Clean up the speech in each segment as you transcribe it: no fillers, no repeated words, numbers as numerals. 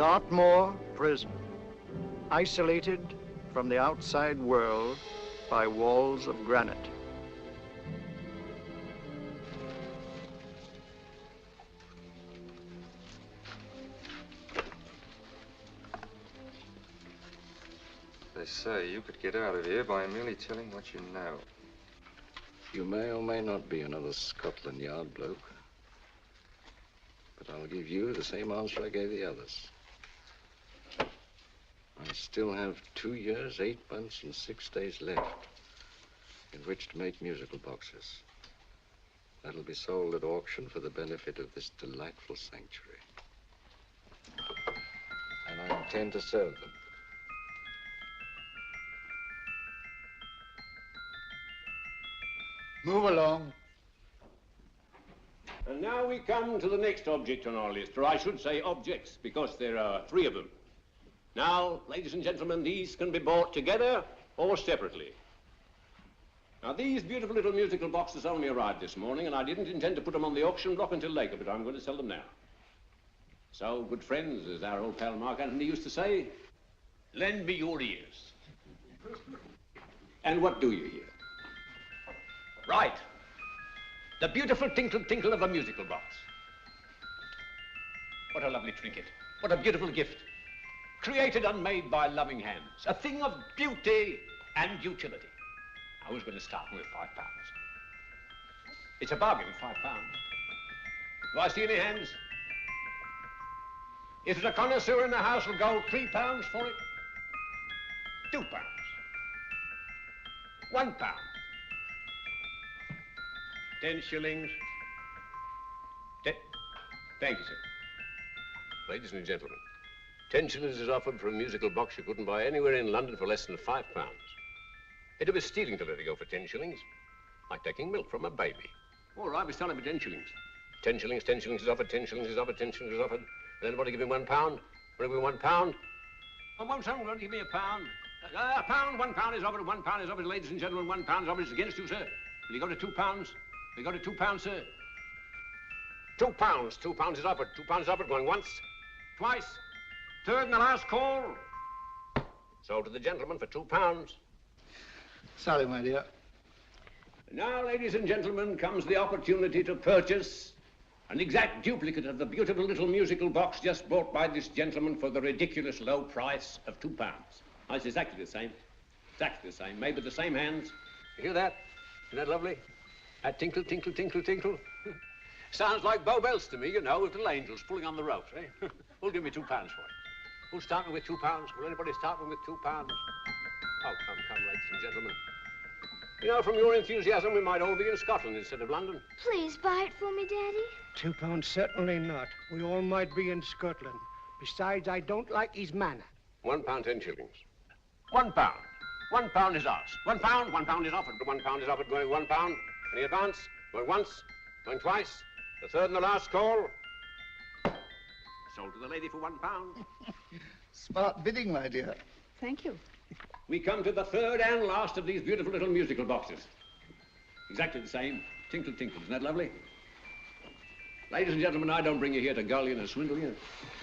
Dartmoor Prison, isolated from the outside world by walls of granite. They say you could get out of here by merely telling what you know. You may or may not be another Scotland Yard bloke. But I'll give you the same answer I gave the others. I still have 2 years, 8 months, and 6 days left in which to make musical boxes. That'll be sold at auction for the benefit of this delightful sanctuary. And I intend to serve them. Move along. And now we come to the next object on our list, or I should say objects, because there are 3 of them. Now, ladies and gentlemen, these can be bought together or separately. Now, these beautiful little musical boxes only arrived this morning, and I didn't intend to put them on the auction block until later, but I'm going to sell them now. So, good friends, as our old pal Mark Antony used to say, lend me your ears. And what do you hear? Right. The beautiful tinkle tinkle of a musical box. What a lovely trinket. What a beautiful gift. Created and made by loving hands. A thing of beauty and utility. I was going to start with £5. It's a bargain, £5. Do I see any hands? If there's a connoisseur in the house, will go £3 for it. £2. £1. 10 shillings. Thank you, sir. Ladies and gentlemen, 10 shillings is offered for a musical box you couldn't buy anywhere in London for less than £5. It'd be stealing to let it go for 10 shillings. Like taking milk from a baby. All right, we're selling for 10 shillings. 10 shillings, 10 shillings is offered, 10 shillings is offered, 10 shillings is offered. And anybody give me £1? Want to give me £1? Oh, won't someone give me £1? A pound, £1 is offered, £1 is offered, ladies and gentlemen, £1 is offered. It's against you, sir. Will you go to £2? We go to £2, sir. £2. £2 is offered. £2 is offered. Going once, twice, third and the last call. Sold to the gentleman for £2. Sorry, my dear. Now, ladies and gentlemen, comes the opportunity to purchase an exact duplicate of the beautiful little musical box just bought by this gentleman for the ridiculous low price of £2. Oh, it's exactly the same. Exactly the same. Made with the same hands. You hear that? Isn't that lovely? That tinkle, tinkle, tinkle, tinkle. Sounds like Bow Bells to me, you know, with little angels pulling on the ropes, eh? Who'll give me £2 for it? Who's starting with £2? Will anybody start with £2? Oh, come, ladies and gentlemen. You know, from your enthusiasm, we might all be in Scotland instead of London. Please buy it for me, Daddy. £2, certainly not. We all might be in Scotland. Besides, I don't like his manner. £1, 10 shillings. £1. £1 is ours. £1 is offered. £1 is offered. Going £1. Any advance? Going once, going twice. The third and the last call. Sold to the lady for £1. Smart bidding, my dear. Thank you. We come to the third and last of these beautiful little musical boxes. Exactly the same. Tinkle, tinkle. Isn't that lovely? Ladies and gentlemen, I don't bring you here to gull you and swindle you.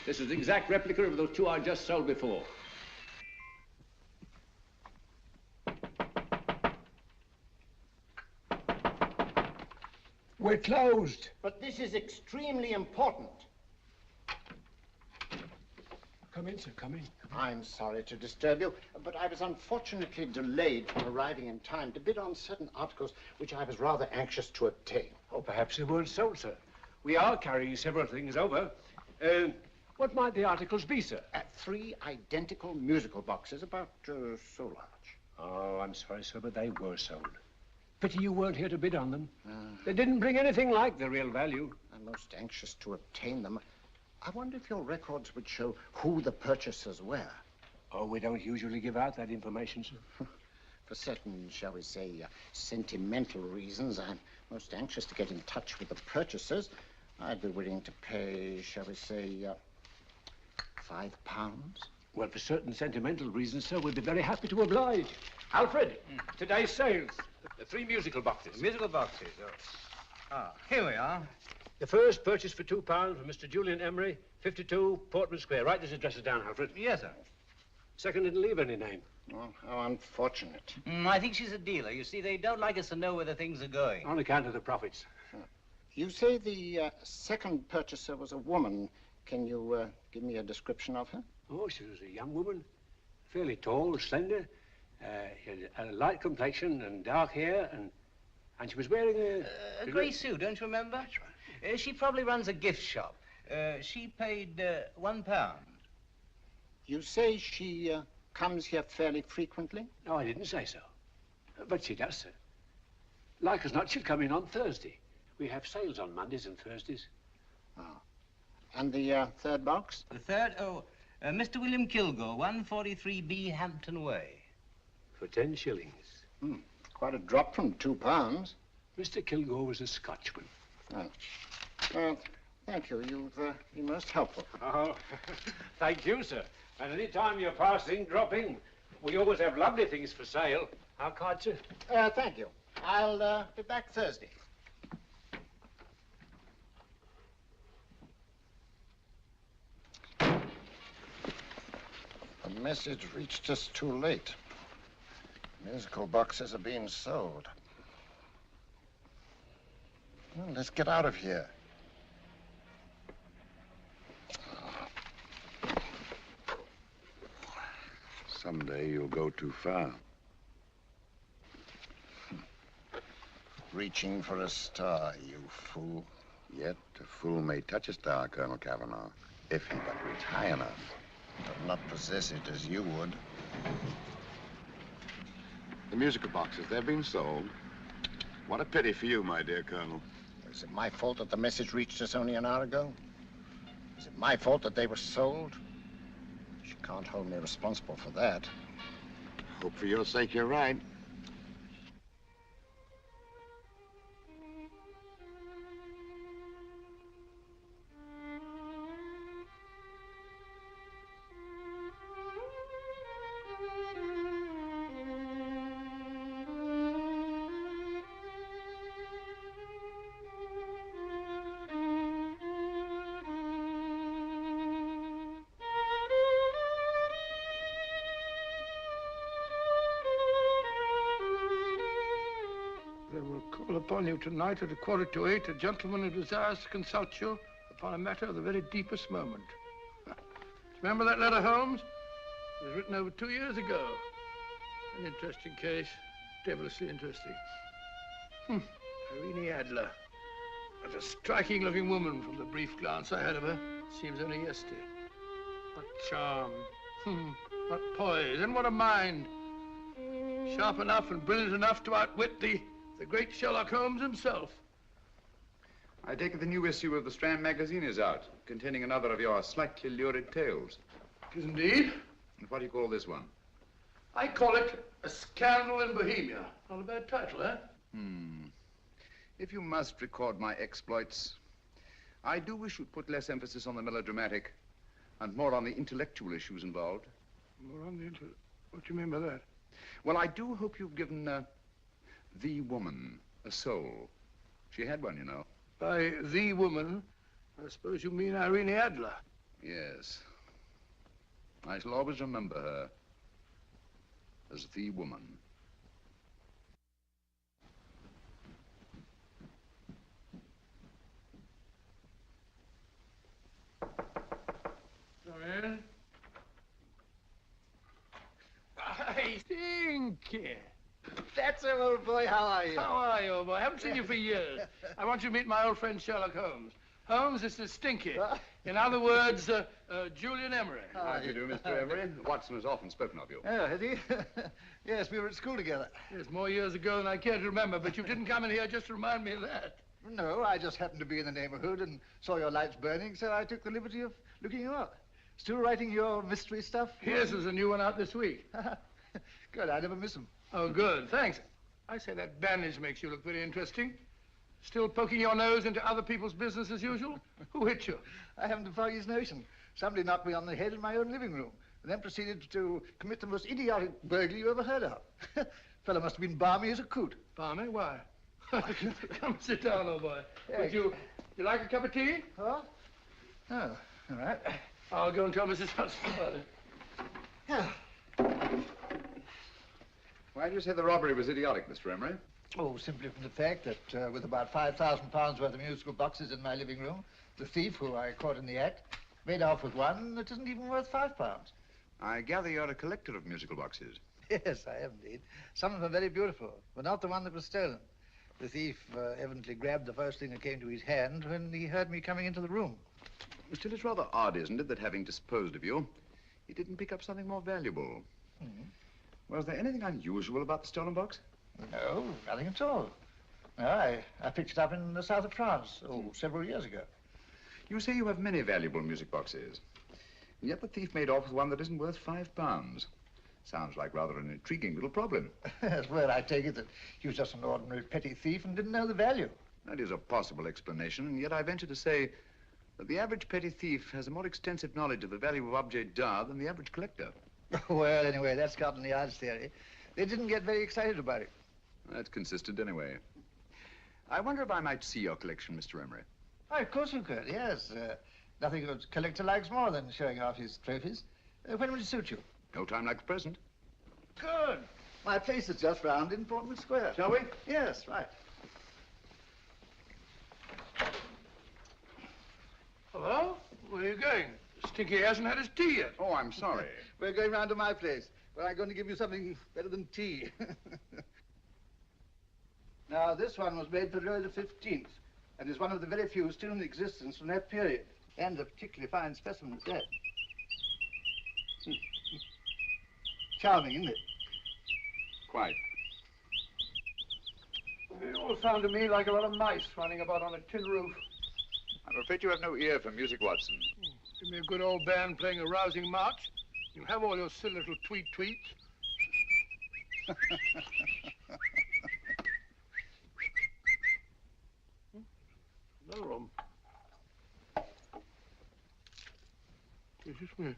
This is the exact replica of those 2 I just sold before. We're closed. But this is extremely important. Come in, sir, come in. I'm sorry to disturb you, but I was unfortunately delayed from arriving in time to bid on certain articles which I was rather anxious to obtain. Oh, perhaps they weren't sold, sir. We are carrying several things over. What might the articles be, sir? 3 identical musical boxes, about so large. Oh, I'm sorry, sir, but they were sold. Pity you weren't here to bid on them. They didn't bring anything like the real value. I'm most anxious to obtain them. I wonder if your records would show who the purchasers were. Oh, we don't usually give out that information, sir. For certain, shall we say, sentimental reasons, I'm most anxious to get in touch with the purchasers. I'd be willing to pay, shall we say, £5. Well, for certain sentimental reasons, sir, we'd be very happy to oblige. Alfred, today's sales. The 3 musical boxes. Musical boxes, oh. Ah, here we are. The first purchase for £2 from Mr. Julian Emery, 52 Portman Square. Write this address down, Alfred. Yes, sir. Second didn't leave any name. Well, how unfortunate. I think she's a dealer. You see, they don't like us to know where the things are going. On account of the profits. You say the second purchaser was a woman. Can you give me a description of her? Oh, she was a young woman, fairly tall, slender. She had a light complexion and dark hair, and she was wearing a grey suit, don't you remember? That's right. She probably runs a gift shop. She paid £1. You say she comes here fairly frequently? No, I didn't say so. But she does, sir. Like as not, she'll come in on Thursday. We have sales on Mondays and Thursdays. Oh. And the third box? The third? Oh, Mr. William Kilgore, 143B Hampton Way. For 10 shillings. Quite a drop from £2. Mr. Kilgore was a Scotchman. Oh. Thank you. You've been most helpful. Oh, thank you, sir. And any time you're passing, dropping, we always have lovely things for sale. How card, sir? Thank you. I'll be back Thursday. The message reached us too late. Musical boxes are being sold. Well, let's get out of here. Someday you'll go too far. Reaching for a star, you fool. Yet a fool may touch a star, Colonel Cavanaugh, if he but reach high enough. But not possess it as you would. The musical boxes, they're being sold. What a pity for you, my dear Colonel. Is it my fault that the message reached us only an hour ago? Is it my fault that they were sold? You can't hold me responsible for that. Hope for your sake you're right. Upon you tonight at 7:45, a gentleman who desires to consult you upon a matter of the very deepest moment. Remember that letter, Holmes? It was written over 2 years ago. An interesting case, devilishly interesting. Irene Adler. What a striking-looking woman from the brief glance I had of her. Seems only yesterday. What charm. What poise, and what a mind. Sharp enough and brilliant enough to outwit the great Sherlock Holmes himself. I take it the new issue of the Strand magazine is out, containing another of your slightly lurid tales. It is indeed. And what do you call this one? I call it A Scandal in Bohemia. Not a bad title, eh? If you must record my exploits, I do wish you'd put less emphasis on the melodramatic and more on the intellectual issues involved. More on the what do you mean by that? Well, I do hope you've given the woman a soul. She had one, you know. By the woman, I suppose you mean Irene Adler. Yes. I shall always remember her as the woman. Come in. I Stinky. That's him, old boy. How are you? How are you, old boy? I haven't seen you for years. I want you to meet my old friend Sherlock Holmes. Holmes, this is Stinky. In other words, Julian Emery. How do you do, Mr. Emery? Watson has often spoken of you. Oh, has he? Yes, we were at school together. Yes, more years ago than I care to remember, but you didn't come in here just to remind me of that. No, I just happened to be in the neighborhood and saw your lights burning, so I took the liberty of looking you up. Still writing your mystery stuff? Yes, there's a new one out this week. Good, I never miss them. Oh, good, thanks. I say that bandage makes you look very interesting. Still poking your nose into other people's business as usual? Who hit you? I haven't the foggiest notion. Somebody knocked me on the head in my own living room, and then proceeded to commit the most idiotic burglary you ever heard of. Fellow must have been balmy as a coot. Balmy? Why? Come sit down, old boy. Would you like a cup of tea? Huh? Oh, all right. I'll go and tell Mrs. Hudson about it. Why do you say the robbery was idiotic, Mr. Emery? Oh, simply from the fact that with about £5,000 worth of musical boxes in my living room, the thief, who I caught in the act, made off with one that isn't even worth £5. I gather you're a collector of musical boxes. Yes, I am indeed. Some of them are very beautiful, but not the one that was stolen. The thief evidently grabbed the first thing that came to his hand when he heard me coming into the room. Still, it's rather odd, isn't it, that having disposed of you, he didn't pick up something more valuable. Was there anything unusual about the stolen box? No, nothing at all. No, I picked it up in the south of France, several years ago. You say you have many valuable music boxes, and yet the thief made off with one that isn't worth £5. Sounds like rather an intriguing little problem. Well, I take it that he was just an ordinary petty thief and didn't know the value. That is a possible explanation, and yet I venture to say that the average petty thief has a more extensive knowledge of the value of objets d'art than the average collector. Well, anyway, that's Scotland Yard's theory. They didn't get very excited about it. That's consistent anyway. I wonder if I might see your collection, Mr. Emery. Oh, of course you could, yes. Nothing a collector likes more than showing off his trophies. When would it suit you? No time like the present. Good. My place is just round in Portman Square. Shall we? Yes, right. Hello? Where are you going? Stinky hasn't had his tea yet. Oh, I'm sorry. We're going round to my place, where I'm going to give you something better than tea. Now, this one was made for Louis XV, and is one of the very few still in existence from that period. And a particularly fine specimen at that. Charming, isn't it? Quite. They all sound to me like a lot of mice running about on a tin roof. I'm afraid you have no ear for music, Watson. Give me a good old band playing a rousing march. You have all your silly little tweets. Another one. Is this me?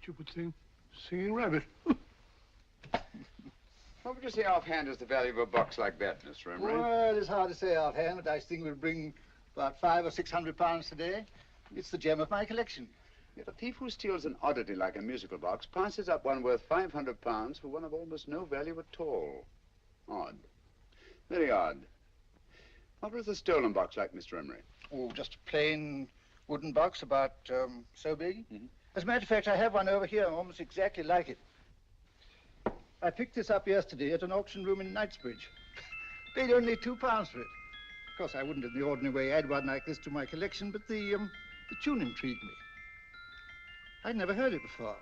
Stupid thing. Singing rabbit. What would you say offhand is the value of a box like that, Mr. Emery? Well, it's hard to say offhand, but I think we'll bring about £500 or £600 today. It's the gem of my collection. Yet a thief who steals an oddity like a musical box passes up one worth £500 for one of almost no value at all. Odd. Very odd. What was the stolen box like, Mr. Emery? Oh, just a plain wooden box about so big. As a matter of fact, I have one over here almost exactly like it. I picked this up yesterday at an auction room in Knightsbridge. Paid only £2 for it. Of course, I wouldn't in the ordinary way add one like this to my collection, but the tune intrigued me. I'd never heard it before.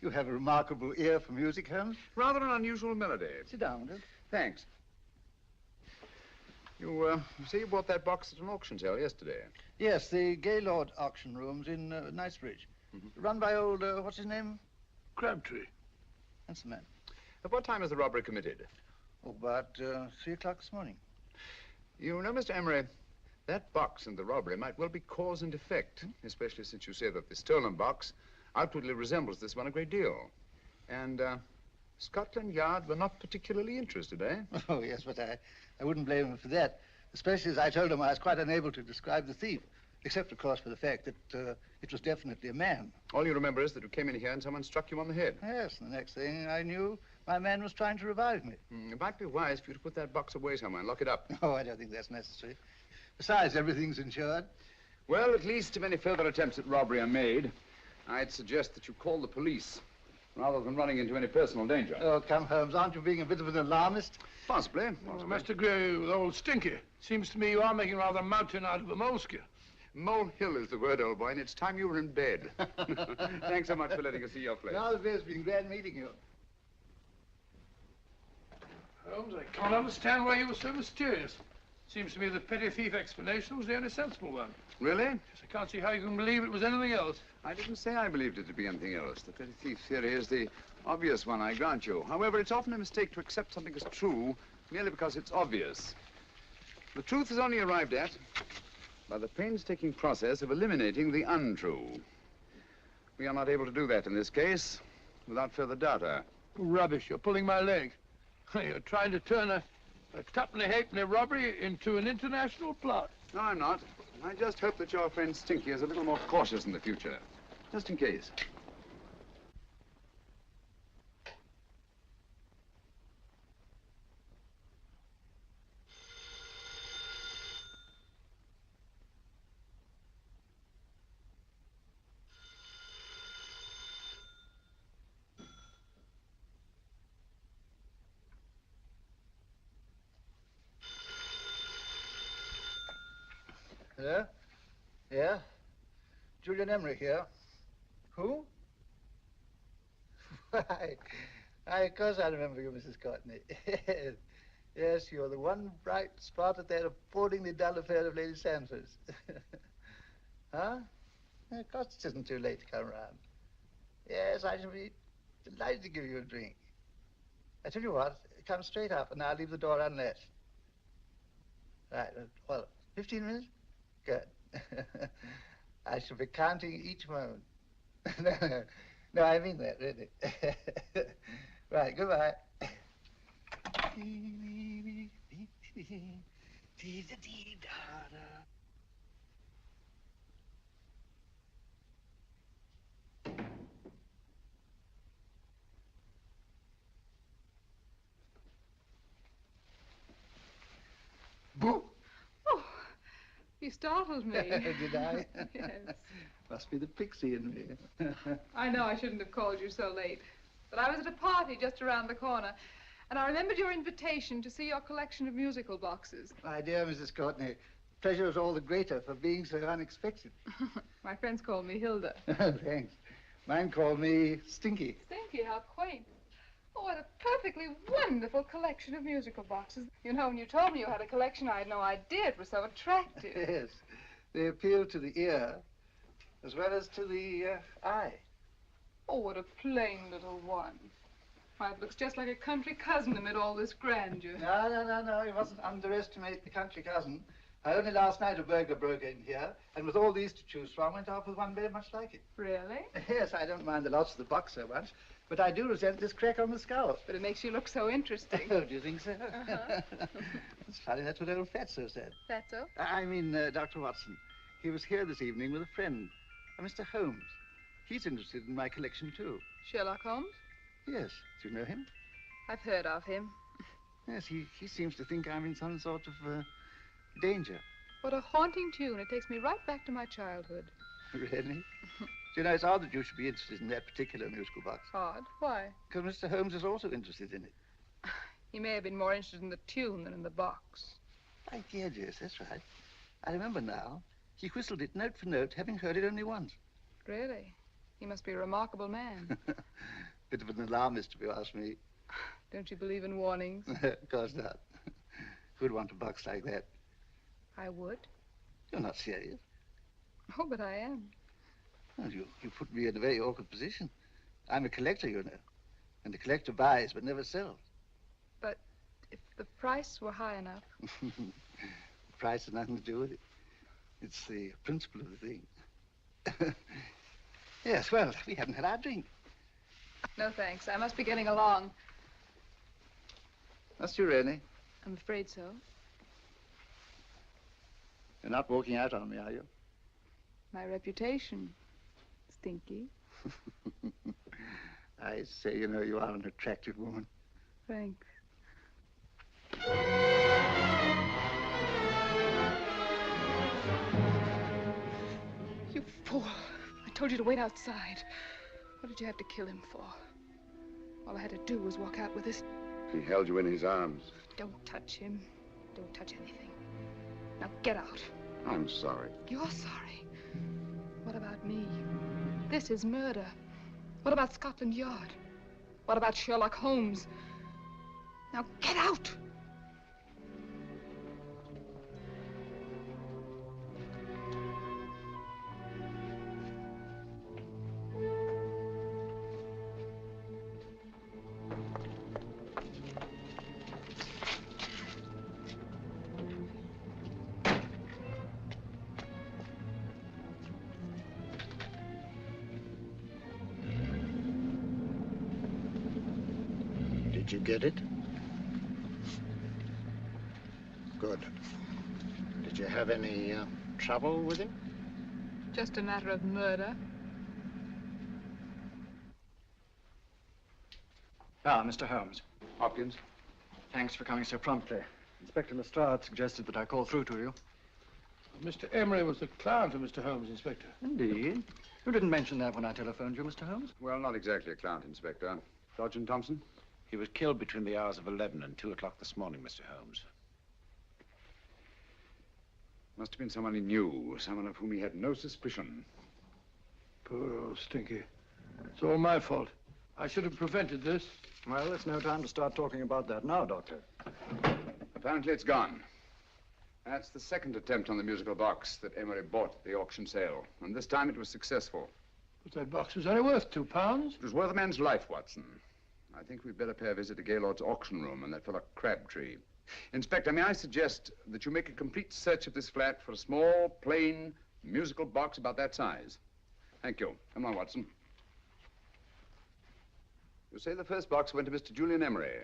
You have a remarkable ear for music, Holmes. Rather an unusual melody. Sit down, Will. Thanks. You say you bought that box at an auction sale yesterday? Yes, the Gaylord auction rooms in Knightsbridge. Run by old, what's his name? Crabtree. That's the man. At what time was the robbery committed? Oh, about 3 o'clock this morning. You know, Mr. Emery, that box and the robbery might well be cause and effect, especially since you say that the stolen box outwardly resembles this one a great deal. And Scotland Yard were not particularly interested, eh? Oh, yes, but I wouldn't blame him for that, especially as I told him I was quite unable to describe the thief, except, of course, for the fact that it was definitely a man. All you remember is that you came in here and someone struck you on the head. Yes, and the next thing I knew, my man was trying to revive me. It might be wise for you to put that box away somewhere and lock it up. Oh, I don't think that's necessary. Besides, everything's insured. Well, at least if any further attempts at robbery are made, I'd suggest that you call the police, rather than running into any personal danger. Oh, come, Holmes, aren't you being a bit of an alarmist? Possibly. Well, I must agree with old Stinky. Seems to me you are making rather a mountain out of a moleskin. Molehill is the word, old boy, and it's time you were in bed. Thanks so much for letting us see your place. Now, it's been glad meeting you. Holmes, I can't understand why you were so mysterious. Seems to me the petty thief explanation was the only sensible one. Really? Yes, I can't see how you can believe it was anything else. I didn't say I believed it to be anything else. The petty thief theory is the obvious one, I grant you. However, it's often a mistake to accept something as true merely because it's obvious. The truth is only arrived at by the painstaking process of eliminating the untrue. We are not able to do that in this case without further data. Rubbish, you're pulling my leg. You're trying to turn a tuppenny halfpenny robbery into an international plot. No, I'm not. I just hope that your friend Stinky is a little more cautious in the future. Just in case. Hello? Yeah? Julian Emery here. Who? Why, of course I remember you, Mrs. Cockney. Yes, you're the one bright spot at that appallingly dull affair of Lady Sanford's. Huh? Of course it isn't too late to come round. Yes, I shall be delighted to give you a drink. I tell you what, come straight up and I'll leave the door unlatched. Right, well, 15 minutes? Good. I shall be counting each moment. No, I mean that, really. Right, goodbye. Boo! Oh, you startled me. Did I? Yes. Must be the pixie in me. I know I shouldn't have called you so late, but I was at a party just around the corner, and I remembered your invitation to see your collection of musical boxes. My dear Mrs. Courtney, pleasure is all the greater for being so unexpected. My friends call me Hilda. Thanks. Mine called me Stinky. Stinky, how quaint. Oh, what a perfectly wonderful collection of musical boxes. You know, when you told me you had a collection, I had no idea it was so attractive. Yes. They appeal to the ear as well as to the eye. Oh, what a plain little one. Why, it looks just like a country cousin amid all this grandeur. No. You mustn't underestimate the country cousin. Only last night a burglar broke in here, and with all these to choose from, went off with one very much like it. Really? Yes, I don't mind the loss of the box so much, but I do resent this crack on the skull. But it makes you look so interesting. Oh, do you think so? It's funny, that's what old Fatso said. Fatso? I mean, Dr. Watson. He was here this evening with a friend, Mr. Holmes. He's interested in my collection, too. Sherlock Holmes? Yes. Do you know him? I've heard of him. Yes, he seems to think I'm in some sort of danger. What a haunting tune. It takes me right back to my childhood. Really? Do you know, it's odd that you should be interested in that particular musical box. Odd? Why? Because Mr. Holmes is also interested in it. He may have been more interested in the tune than in the box. My dear, yes, that's right. I remember now. He whistled it note for note, having heard it only once. Really? He must be a remarkable man. Bit of an alarmist, if you ask me. Don't you believe in warnings? Of course not. Who'd want a box like that? I would. You're not serious. Oh, but I am. Well, you put me in a very awkward position. I'm a collector, you know. And the collector buys but never sells. But if the price were high enough... The price has nothing to do with it. It's the principle of the thing. Yes, well, we haven't had our drink. No, thanks. I must be getting along. Must you really? I'm afraid so. You're not walking out on me, are you? My reputation, Stinky. I say, you know, you are an attractive woman. Thanks. You fool. I told you to wait outside. What did you have to kill him for? All I had to do was walk out with this. He held you in his arms. Don't touch him. Don't touch anything. Now get out. I'm sorry. You're sorry. What about me? This is murder. What about Scotland Yard? What about Sherlock Holmes? Now get out! Did you get it? Good. Did you have any trouble with him? Just a matter of murder. Ah, Mr. Holmes. Hopkins? Thanks for coming so promptly. Inspector Lestrade suggested that I call through to you. Mr. Emery was the client of Mr. Holmes, Inspector. Indeed. You didn't mention that when I telephoned you, Mr. Holmes. Well, not exactly a client, Inspector. Sergeant Thompson? He was killed between the hours of 11 and 2 o'clock this morning, Mr. Holmes. Must have been someone he knew, someone of whom he had no suspicion. Poor old Stinky. It's all my fault. I should have prevented this. Well, it's no time to start talking about that now, Doctor. Apparently it's gone. That's the second attempt on the musical box that Emery bought at the auction sale. And this time it was successful. But that box was only worth £2. It was worth a man's life, Watson. I think we'd better pay a visit to Gaylord's auction room and that fellow Crabtree. Inspector, may I suggest that you make a complete search of this flat for a small, plain, musical box about that size? Thank you. Come on, Watson. You say the first box went to Mr. Julian Emery.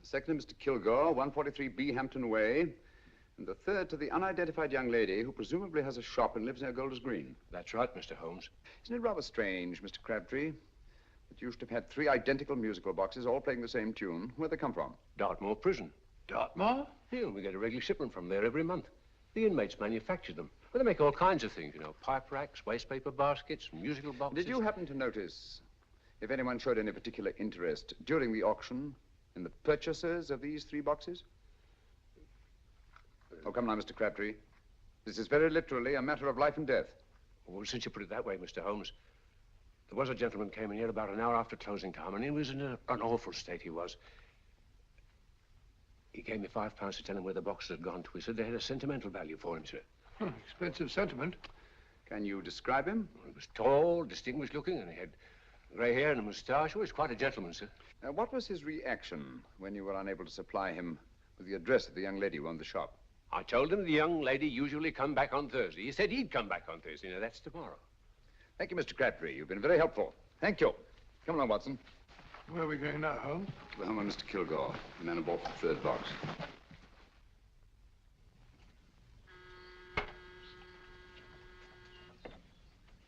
The second to Mr. Kilgore, 143B Hampton Way. And the third to the unidentified young lady who presumably has a shop and lives near Golders Green. That's right, Mr. Holmes. Isn't it rather strange, Mr. Crabtree, that you should have had 3 identical musical boxes all playing the same tune? Where'd they come from? Dartmoor Prison. Dartmoor? Yeah, we get a regular shipment from there every month. The inmates manufacture them. Well, they make all kinds of things, you know, pipe racks, waste paper baskets, musical boxes. Did you happen to notice if anyone showed any particular interest during the auction in the purchasers of these 3 boxes? Oh, come now, Mr. Crabtree. This is very literally a matter of life and death. Well, since you put it that way, Mr. Holmes, there was a gentleman came in here about an hour after closing time, and he was in an awful state, he was. He gave me £5 to tell him where the boxes had gone to. He said they had a sentimental value for him, sir. Expensive sentiment. Can you describe him? He was tall, distinguished looking, and he had grey hair and a moustache. He was quite a gentleman, sir. What was his reaction when you were unable to supply him with the address of the young lady who owned the shop? I told him the young lady usually come back on Thursday. He said he'd come back on Thursday. Now, that's tomorrow. Thank you, Mr. Crabtree. You've been very helpful. Thank you. Come along, Watson. Where are we going now, Holmes? To the home of Mr. Kilgore, the man who bought the 3rd box.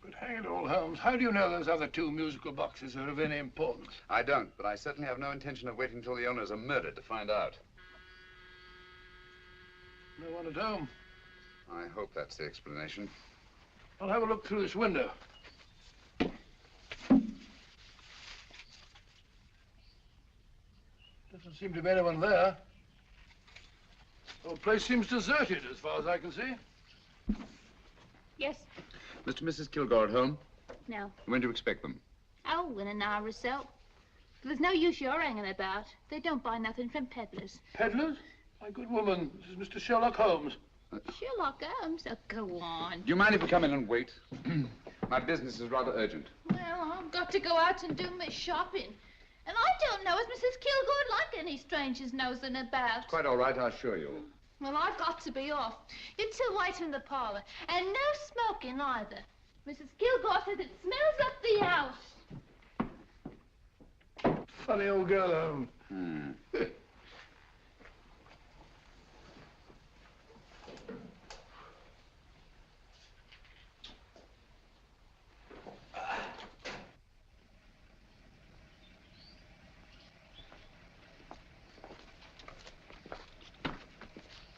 But hang it all, Holmes, how do you know those other 2 musical boxes are of any importance? I don't, but I certainly have no intention of waiting until the owners are murdered to find out. No one at home. I hope that's the explanation. I'll have a look through this window. Doesn't seem to be anyone there. The whole place seems deserted as far as I can see. Yes. Mr. and Mrs. Kilgore at home? No. When do you expect them? Oh, in an hour or so. But there's no use you're hanging about. They don't buy nothing from peddlers. Peddlers? My good woman, this is Mr. Sherlock Holmes. Sherlock Holmes? Oh, go on. Do you mind if we come in and wait? My business is rather urgent. Well, I've got to go out and do my shopping. And I don't know as Mrs. Kilgore like any strangers nosing about. Quite all right, I assure you. Well, I've got to be off. You two wait in the parlor. And no smoking either. Mrs. Kilgore says it smells up the house. Funny old girl, Holmes.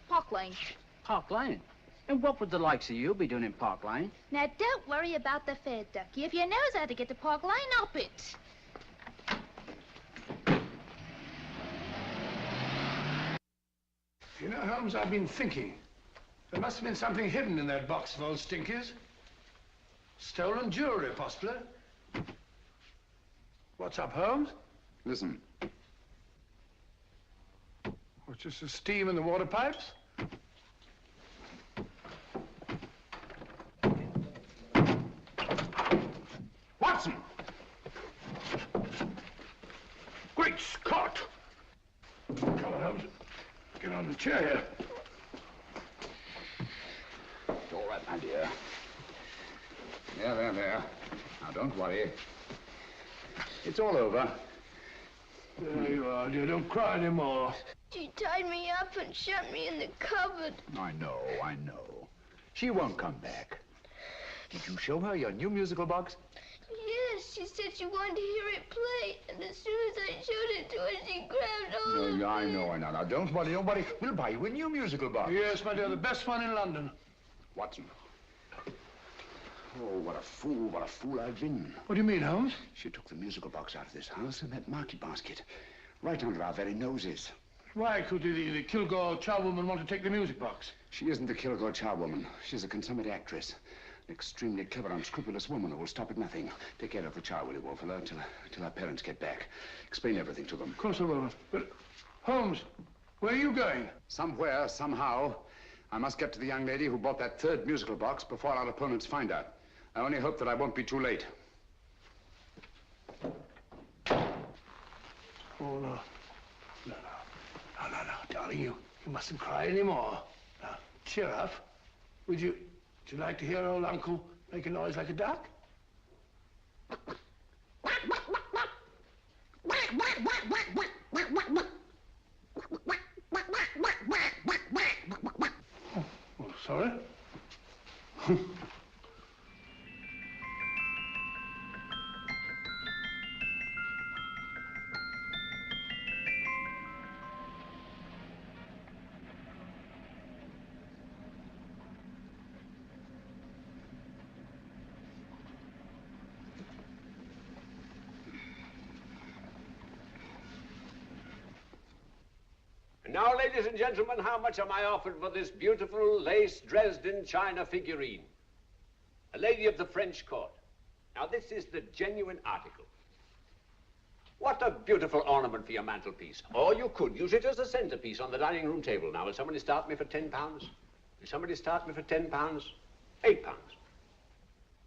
Park Lane. Park Lane? And what would the likes of you be doing in Park Lane? Now, don't worry about the fare, Ducky. If you knows how to get to Park Lane, up it. You know, Holmes, I've been thinking. There must have been something hidden in that box of old Stinky's. Stolen jewelry, possibly. What's up, Holmes? Listen. What's just the steam in the water pipes? Watson! Great Scott! Come on, Holmes. Get on the chair here. It's all right, my dear. There. Now, don't worry. It's all over. There you are, dear. Don't cry anymore. She tied me up and shut me in the cupboard. I know. She won't come back. Did you show her your new musical box? Yes, she said she wanted to hear it play, and as soon as I showed it to her, she grabbed hold of No, me. I know. Now, don't worry. We'll buy you a new musical box. Yes, my dear, the best one in London. Watson. Oh, what a fool I've been. What do you mean, Holmes? She took the musical box out of this house in that market basket, right under our very noses. Why could the Kilgore charwoman want to take the music box? She isn't the Kilgore charwoman. She's a consummate actress. An extremely clever, unscrupulous woman who will stop at nothing. Take care of the char, will you, Wolfella, until our parents get back. Explain everything to them. Of course I will. But, Holmes, where are you going? Somewhere, somehow, I must get to the young lady who bought that third musical box before our opponents find out. I only hope that I won't be too late. Oh, no. No, darling, you mustn't cry anymore. Now, cheer up. Would you like to hear old Uncle make a noise like a duck? Oh, sorry. Now, ladies and gentlemen, how much am I offered for this beautiful lace Dresden china figurine? A lady of the French court. Now, this is the genuine article. What a beautiful ornament for your mantelpiece. Or you could use it as a centerpiece on the dining room table. Now, will somebody start me for £10? Will somebody start me for £10? £8?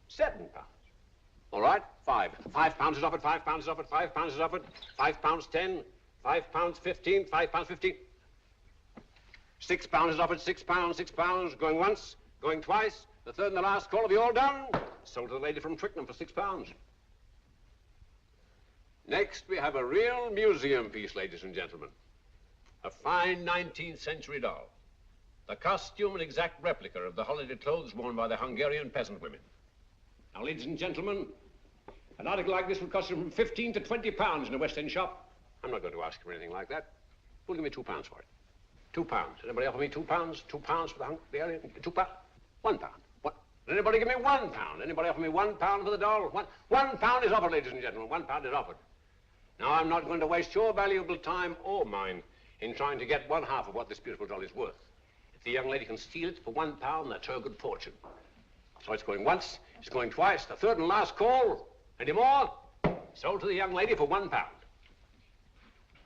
£7? All right, £5 is offered, £5 is offered, £5 is offered, £5.10, £5.15, £5.15. £6 is offered, £6, going once, going twice. The third and the last call. Have you all done? Sold to the lady from Twickenham for £6. Next, we have a real museum piece, ladies and gentlemen. A fine 19th century doll. The costume an exact replica of the holiday clothes worn by the Hungarian peasant women. Now, ladies and gentlemen, an article like this would cost you from £15 to £20 in a West End shop. I'm not going to ask you for anything like that. Who'll give me £2 for it? £2. Anybody offer me £2? £2 for the Hungarian? £2? £1. What? Anybody give me £1? Anybody offer me £1 for the doll? £1 is offered, ladies and gentlemen. £1 is offered. Now, I'm not going to waste your valuable time or mine in trying to get one half of what this beautiful doll is worth. If the young lady can steal it for £1, that's her good fortune. So it's going once, it's going twice, the third and last call. Any more? Sold to the young lady for £1.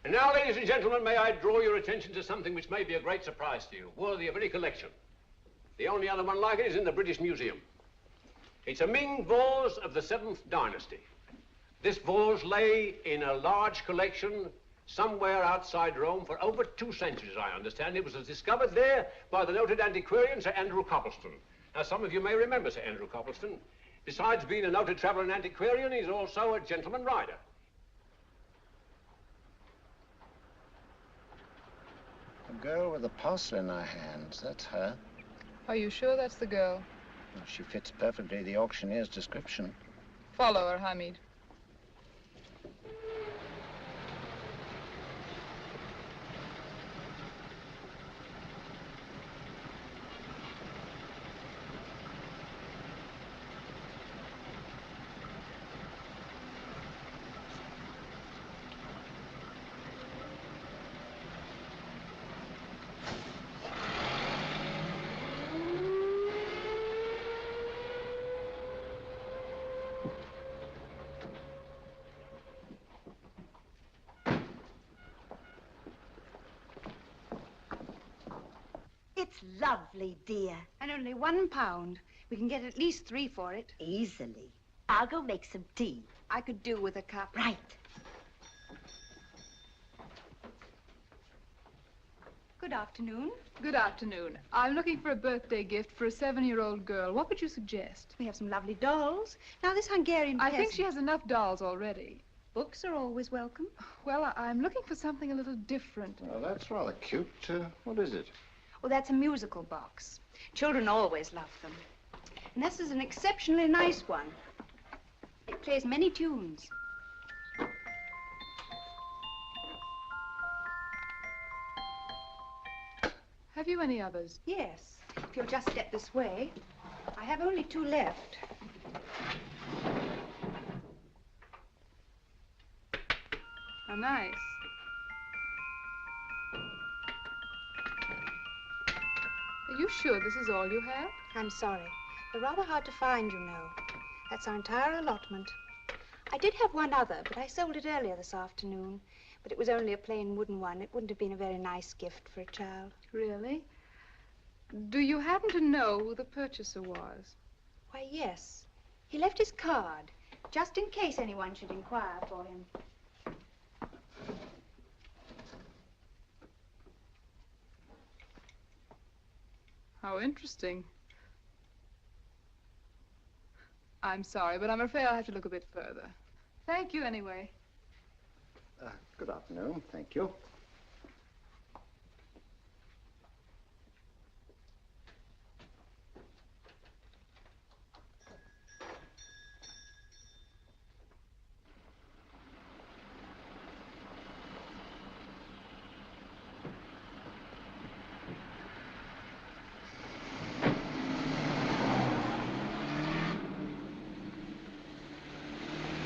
And now, ladies and gentlemen, may I draw your attention to something which may be a great surprise to you, worthy of any collection. The only other one like it is in the British Museum. It's a Ming vase of the 7th dynasty. This vase lay in a large collection somewhere outside Rome for over 2 centuries, I understand. It was discovered there by the noted antiquarian, Sir Andrew Coppleston. Now, some of you may remember Sir Andrew Coppleston. Besides being a noted traveler and antiquarian, he's also a gentleman rider. The girl with the parcel in her hands, that's her. Are you sure that's the girl? Well, she fits perfectly the auctioneer's description. Follow her, Hamid. It's lovely, dear. And only £1. We can get at least 3 for it. Easily. I'll go make some tea. I could do with a cup. Right. Good afternoon. Good afternoon. I'm looking for a birthday gift for a 7-year-old girl. What would you suggest? We have some lovely dolls. Now, this Hungarian I think peasant... she has enough dolls already. Books are always welcome. Well, I'm looking for something a little different. Well, that's rather cute. What is it? Well, that's a musical box. Children always love them. And this is an exceptionally nice one. It plays many tunes. Have you any others? Yes, if you'll just step this way. I have only 2 left. How nice. Are you sure this is all you have? I'm sorry. They're rather hard to find, you know. That's our entire allotment. I did have one other, but I sold it earlier this afternoon. But it was only a plain wooden one. It wouldn't have been a very nice gift for a child. Really? Do you happen to know who the purchaser was? Why, yes. He left his card, just in case anyone should inquire for him. How interesting. I'm sorry, but I'm afraid I'll have to look a bit further. Thank you anyway. Good afternoon. Thank you.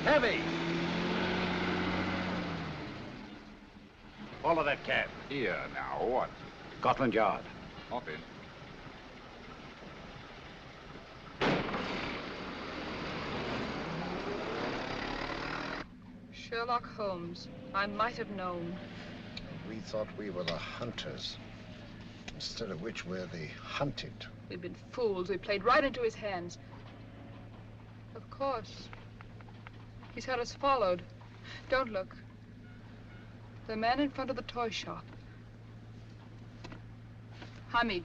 Heavy! Follow that cab. Here, now, what? Scotland Yard. Hop in. Sherlock Holmes. I might have known. We thought we were the hunters, instead of which we're the hunted. We've been fools. We played right into his hands. Of course. He's had us followed. Don't look. The man in front of the toy shop. Hamid.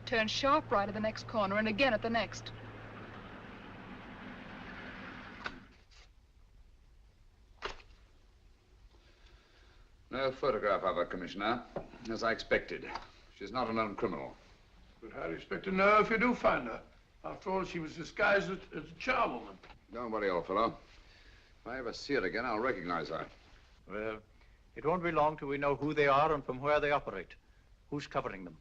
Turn sharp right at the next corner and again at the next. No photograph of her, Commissioner, as I expected. She's not a known criminal. But how do you expect to know if you do find her? After all, she was disguised as a charwoman. Don't worry, old fellow. If I ever see her again, I'll recognize her. Well, it won't be long till we know who they are and from where they operate. Who's covering them?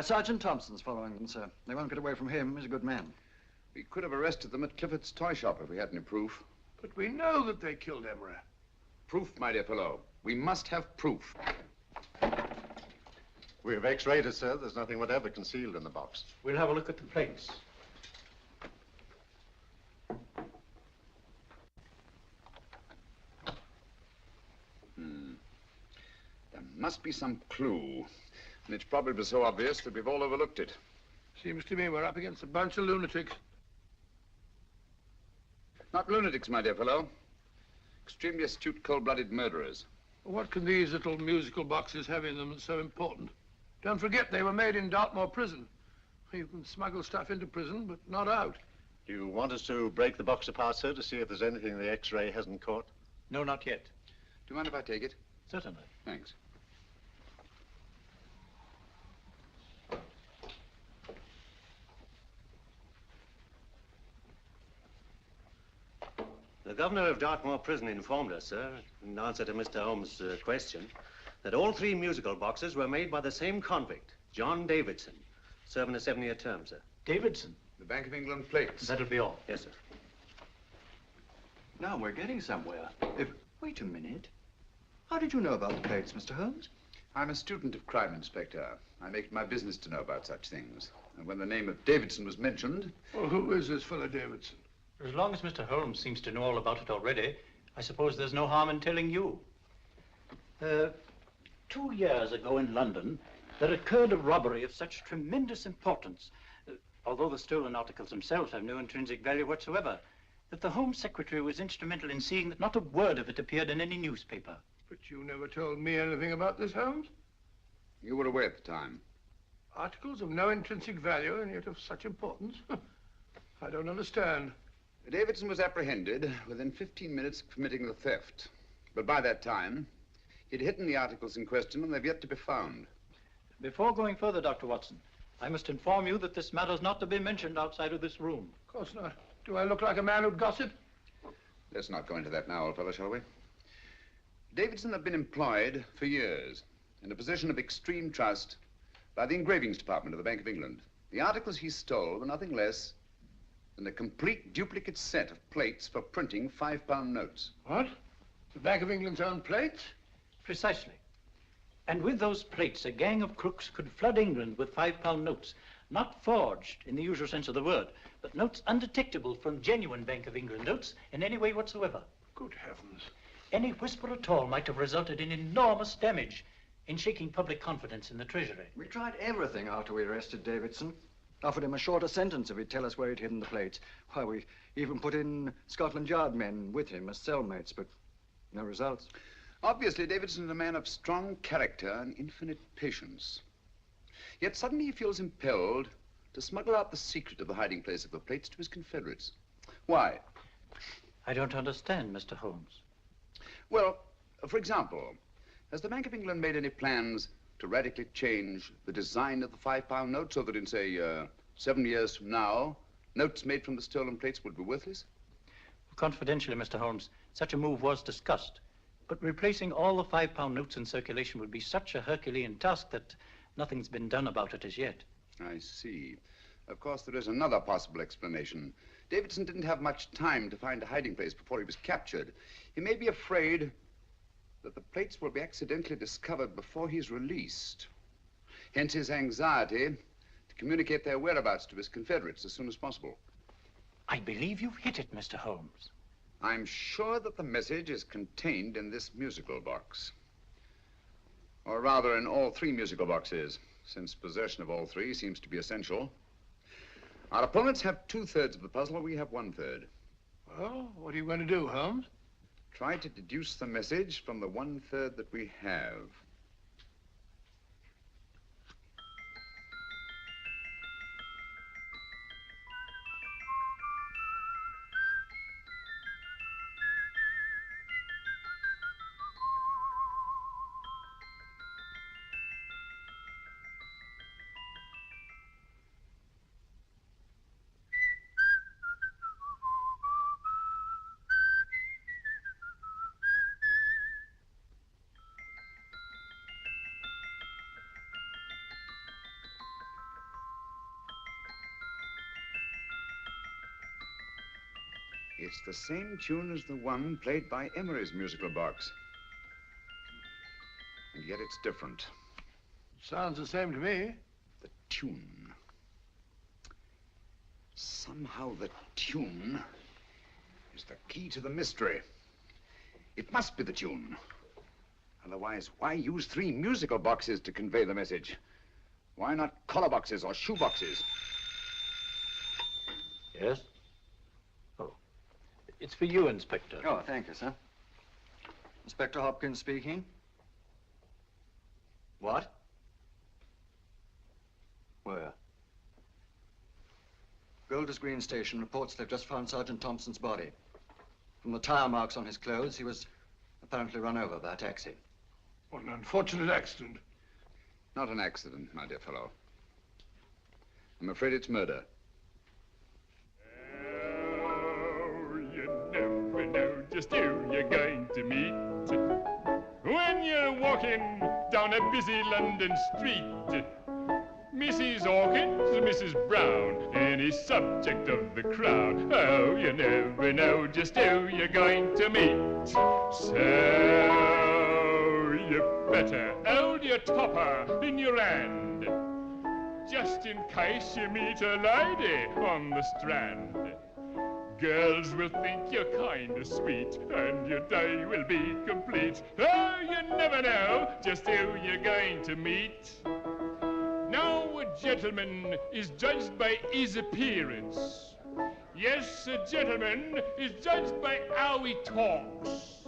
Sergeant Thompson's following them, sir. They won't get away from him. He's a good man. We could have arrested them at Clifford's toy shop if we had any proof. But we know that they killed Emery. Proof, my dear fellow. We must have proof. We have x-rayed it, sir. There's nothing whatever concealed in the box. We'll have a look at the plates. There must be some clue. And it's probably so obvious that we've all overlooked it. Seems to me we're up against a bunch of lunatics. Not lunatics, my dear fellow. Extremely astute, cold-blooded murderers. What can these little musical boxes have in them that's so important? Don't forget, they were made in Dartmoor Prison. You can smuggle stuff into prison, but not out. Do you want us to break the box apart, sir, to see if there's anything the x-ray hasn't caught? No, not yet. Do you mind if I take it? Certainly. Thanks. The governor of Dartmoor Prison informed us, sir, in answer to Mr. Holmes' question, that all 3 musical boxes were made by the same convict, John Davidson, serving a 7-year term, sir. Davidson? The Bank of England plates. That'll be all. Yes, sir. Now we're getting somewhere. Wait a minute. How did you know about the plates, Mr. Holmes? I'm a student of crime, Inspector. I make it my business to know about such things. And when the name of Davidson was mentioned... Well, who is this fellow Davidson? As long as Mr. Holmes seems to know all about it already, I suppose there's no harm in telling you. 2 years ago in London, there occurred a robbery of such tremendous importance, although the stolen articles themselves have no intrinsic value whatsoever, that the Home Secretary was instrumental in seeing that not a word of it appeared in any newspaper. But you never told me anything about this, Holmes. You were away at the time. Articles of no intrinsic value and yet of such importance? I don't understand. Davidson was apprehended within 15 minutes of committing the theft. But by that time, he'd hidden the articles in question and they've yet to be found. Before going further, Dr. Watson, I must inform you that this matter's not to be mentioned outside of this room. Of course not. Do I look like a man who'd gossip? Let's not go into that now, old fellow, shall we? Davidson had been employed for years in a position of extreme trust by the engravings department of the Bank of England. The articles he stole were nothing less than a complete duplicate set of plates for printing £5 notes. What? The Bank of England's own plates? Precisely. And with those plates, a gang of crooks could flood England with £5 notes, not forged in the usual sense of the word, but notes undetectable from genuine Bank of England notes in any way whatsoever. Good heavens. Any whisper at all might have resulted in enormous damage in shaking public confidence in the Treasury. We tried everything after we arrested Davidson. Offered him a shorter sentence if he'd tell us where he'd hidden the plates. Why, we even put in Scotland Yard men with him as cellmates, but no results. Obviously, Davidson is a man of strong character and infinite patience. Yet suddenly he feels impelled to smuggle out the secret of the hiding place of the plates to his confederates. Why? I don't understand, Mr. Holmes. Well, for example, has the Bank of England made any plans to radically change the design of the £5 note so that in, say, 7 years from now, notes made from the stolen plates would be worthless? Confidentially, Mr. Holmes, such a move was discussed. But replacing all the £5 notes in circulation would be such a Herculean task that nothing's been done about it as yet. I see. Of course, there is another possible explanation. Davidson didn't have much time to find a hiding place before he was captured. He may be afraid that the plates will be accidentally discovered before he's released. Hence his anxiety to communicate their whereabouts to his confederates as soon as possible. I believe you've hit it, Mr. Holmes. I'm sure that the message is contained in this musical box. Or rather, in all 3 musical boxes, since possession of all 3 seems to be essential. Our opponents have 2/3 of the puzzle, we have 1/3. Well, what are you going to do, Holmes? Try to deduce the message from the 1/3 that we have. It's the same tune as the one played by Emery's musical box. And yet it's different. Sounds the same to me. The tune. Somehow the tune is the key to the mystery. It must be the tune. Otherwise, why use 3 musical boxes to convey the message? Why not collar boxes or shoe boxes? Yes? Oh. It's for you, Inspector. Oh, thank you, sir. Inspector Hopkins speaking. What? Where? Golders Green Station reports they've just found Sergeant Thompson's body. From the tire marks on his clothes, he was apparently run over by a taxi. What an unfortunate accident. Not an accident, my dear fellow. I'm afraid it's murder. Never know just who you're going to meet when you're walking down a busy London street. Mrs. Hawkins, Mrs. Brown, any subject of the crowd. Oh, you never know just who you're going to meet. So you better hold your topper in your hand, just in case you meet a lady on the Strand. Girls will think you're kind of sweet, and your day will be complete. Oh, you never know just who you're going to meet. Now, a gentleman is judged by his appearance. Yes, a gentleman is judged by how he talks.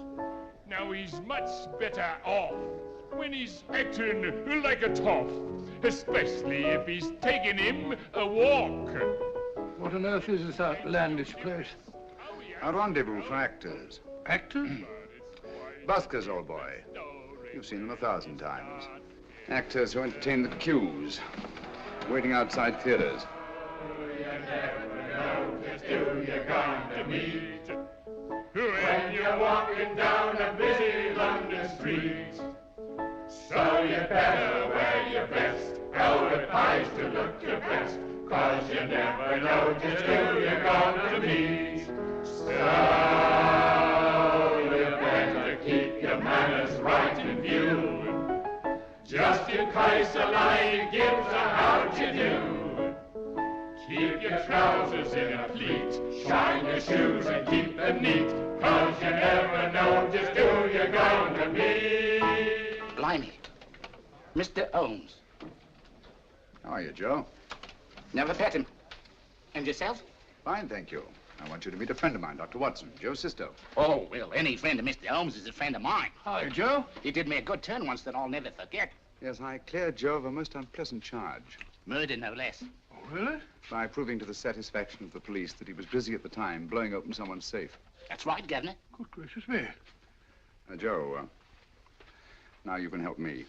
Now, he's much better off when he's acting like a toff, especially if he's taking him a walk. What on earth is this outlandish place? A rendezvous for actors. Actors? Buskers, old boy. You've seen them 1,000 times. Actors who entertain the queues, waiting outside theaters. You never know just who you're going to meet when you're walking down a busy London street. So you better wear your best, elbow ties to look your best, 'cause you never know just who you're going to meet. So you better keep your manners right in view, just in case a lady gives a how'd you do. Keep your trousers in a pleat, shine your shoes and keep them neat, 'cause you never know just who you're going to meet. Blimey. Mr. Holmes. How are you, Joe? Never met him. And yourself? Fine, thank you. I want you to meet a friend of mine, Dr. Watson, Joe Sisto. Oh, well, any friend of Mr. Holmes is a friend of mine. Hi, Joe. He did me a good turn once that I'll never forget. Yes, I cleared Joe of a most unpleasant charge. Murder, no less. Oh, really? By proving to the satisfaction of the police that he was busy at the time blowing open someone's safe. That's right, Governor. Good gracious me. Joe, now you can help me.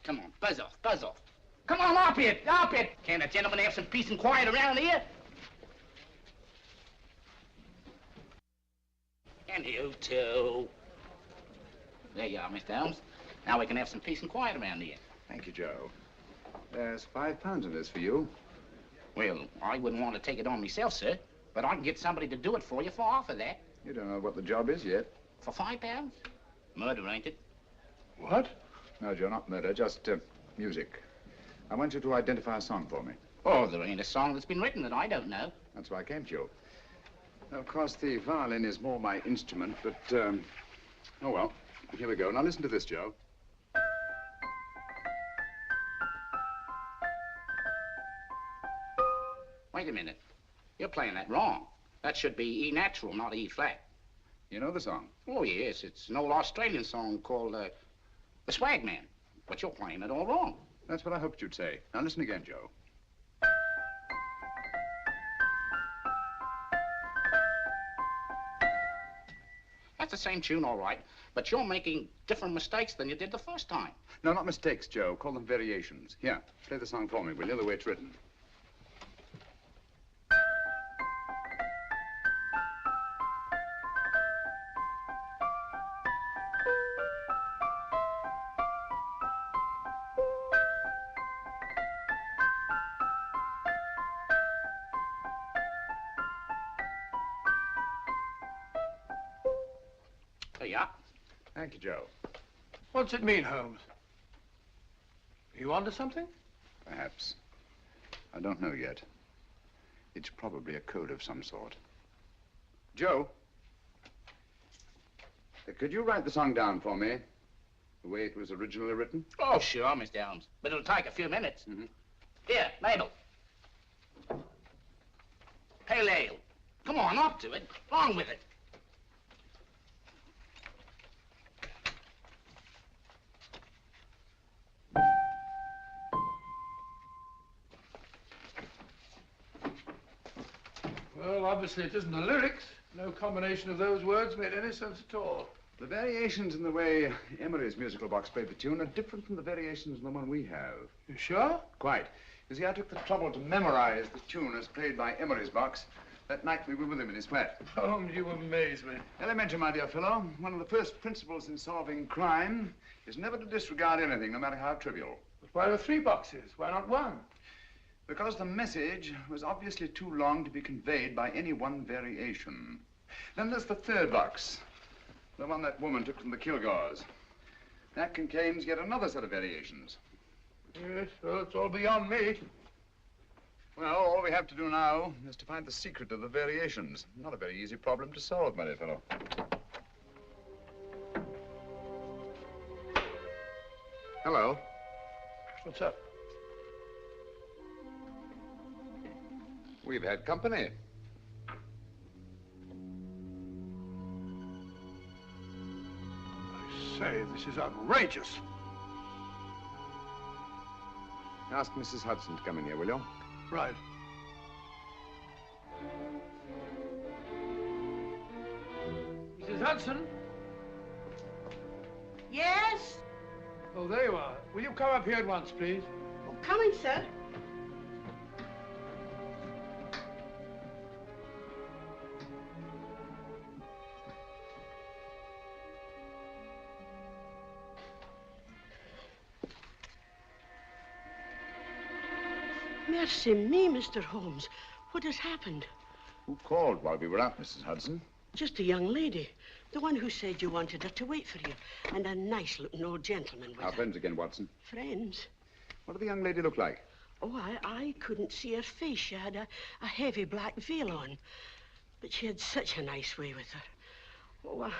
Come on, buzz off, buzz off. Come on, up it, up it. Can't a gentleman have some peace and quiet around here? And you too. There you are, Mr. Holmes. Now we can have some peace and quiet around here. Thank you, Joe. There's £5 in this for you. Well, I wouldn't want to take it on myself, sir, but I can get somebody to do it for you for half of that. You don't know what the job is yet. For £5? Murder, ain't it? What? No, Joe, not murder, just music. I want you to identify a song for me. Oh, there ain't a song that's been written that I don't know. That's why I came to you. Of course, the violin is more my instrument, but, oh, well, here we go. Now, listen to this, Joe. Wait a minute. You're playing that wrong. That should be E natural, not E flat. You know the song? Oh, yes. It's an old Australian song called, The Swagman. But you're playing it all wrong. That's what I hoped you'd say. Now, listen again, Joe. That's the same tune, all right, but you're making different mistakes than you did the first time. No, not mistakes, Joe. Call them variations. Here, play the song for me, will you, the way it's written. There you are. Thank you, Joe. What's it mean, Holmes? Are you onto something? Perhaps. I don't know yet. It's probably a code of some sort. Joe, could you write the song down for me? The way it was originally written? Oh, sure, Mr. Holmes. But it'll take a few minutes. Mm-hmm. Here, Mabel. Pale ale. Come on, up to it. Along with it. Well, obviously it isn't the lyrics. No combination of those words made any sense at all. The variations in the way Emery's musical box played the tune are different from the variations in the one we have. You sure? Quite. You see, I took the trouble to memorize the tune as played by Emery's box that night we were with him in his flat. Holmes, you amaze me. Elementary, my dear fellow. One of the first principles in solving crime is never to disregard anything, no matter how trivial. But why are 3 boxes? Why not 1? Because the message was obviously too long to be conveyed by any one variation. Then there's the 3rd box, the one that woman took from the Kilgores. That contains yet another set of variations. Yes, well, it's all beyond me. Well, all we have to do now is to find the secret of the variations. Not a very easy problem to solve, my dear fellow. Hello. What's up? We've had company. I say, this is outrageous. Ask Mrs. Hudson to come in here, will you? Right. Mrs. Hudson? Yes? Oh, there you are. Will you come up here at once, please? Oh, coming, sir. Mercy me, Mr. Holmes. What has happened? Who called while we were out, Mrs. Hudson? Just a young lady. The one who said you wanted her to wait for you. And a nice-looking old gentleman with Our her. friends again, Watson. Friends? What did the young lady look like? Oh, I couldn't see her face. She had a heavy black veil on. But she had such a nice way with her. Oh,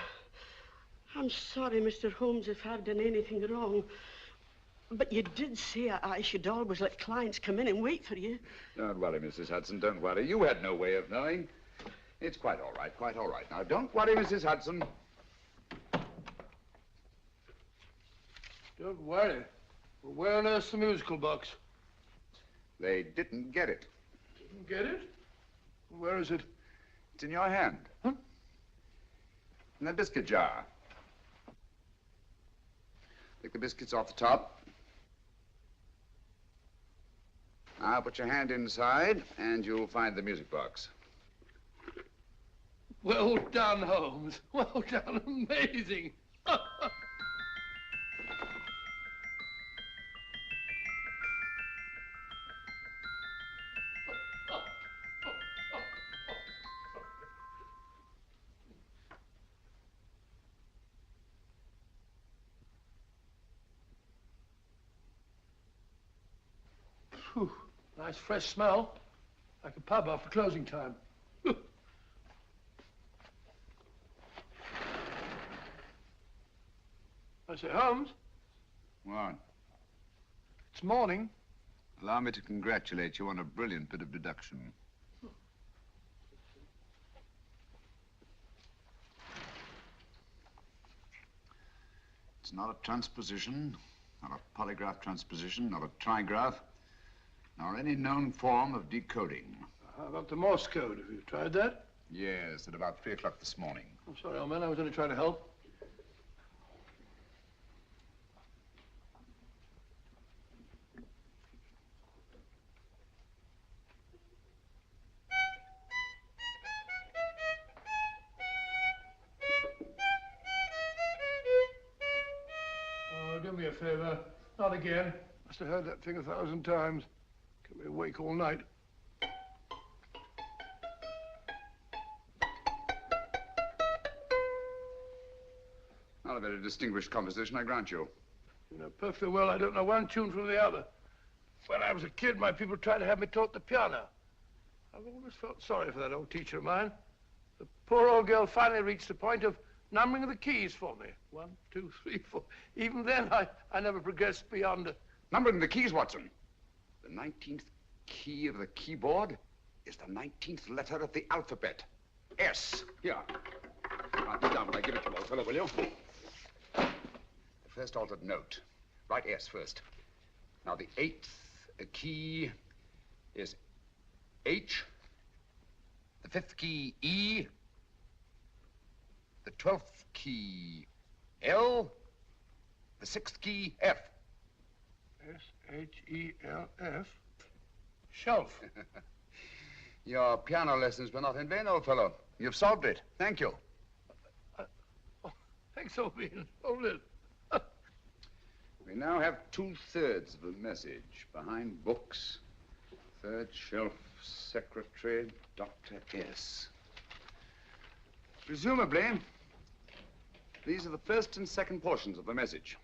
I'm sorry, Mr. Holmes, if I've done anything wrong. But you did say I should always let clients come in and wait for you. Don't worry, Mrs. Hudson, don't worry. You had no way of knowing. It's quite all right, quite all right. Now, don't worry, Mrs. Hudson. Don't worry. Well, where on earth's the musical box? They didn't get it. Didn't get it? Where is it? It's in your hand. Huh? In that biscuit jar. Take the biscuits off the top. Now put your hand inside, and you'll find the music box. Well done, Holmes. Well done. Amazing. Phew. Nice fresh smell. Like a pub after closing time. I say, Holmes. What? It's morning. Allow me to congratulate you on a brilliant bit of deduction. It's not a transposition, not a polygraph transposition, not a trigraph, nor any known form of decoding. How about the Morse code? Have you tried that? Yes, at about 3 o'clock this morning. I'm sorry, old man. I was only trying to help. Oh, do me a favor. Not again. Must have heard that thing 1,000 times. Kept me awake all night. Not a very distinguished composition, I grant you. You know perfectly well I don't know one tune from the other. When I was a kid, my people tried to have me taught the piano. I've always felt sorry for that old teacher of mine. The poor old girl finally reached the point of numbering the keys for me. 1, 2, 3, 4. Even then, I never progressed beyond... Numbering the keys, Watson. The 19th key of the keyboard is the 19th letter of the alphabet. S. Here. Write it down when I give it to you, old fellow, will you? The first altered note. Write S first. Now, the 8th key is H. The 5th key, E. The 12th key, L. The 6th key, F. S-H-E-L-F. Shelf. Your piano lessons were not in vain, old fellow. You've solved it. Thank you. Thanks, old bean. Hold it. We now have 2/3 of the message. Behind books, 3rd shelf, secretary, Dr. S. Presumably, these are the first and second portions of the message.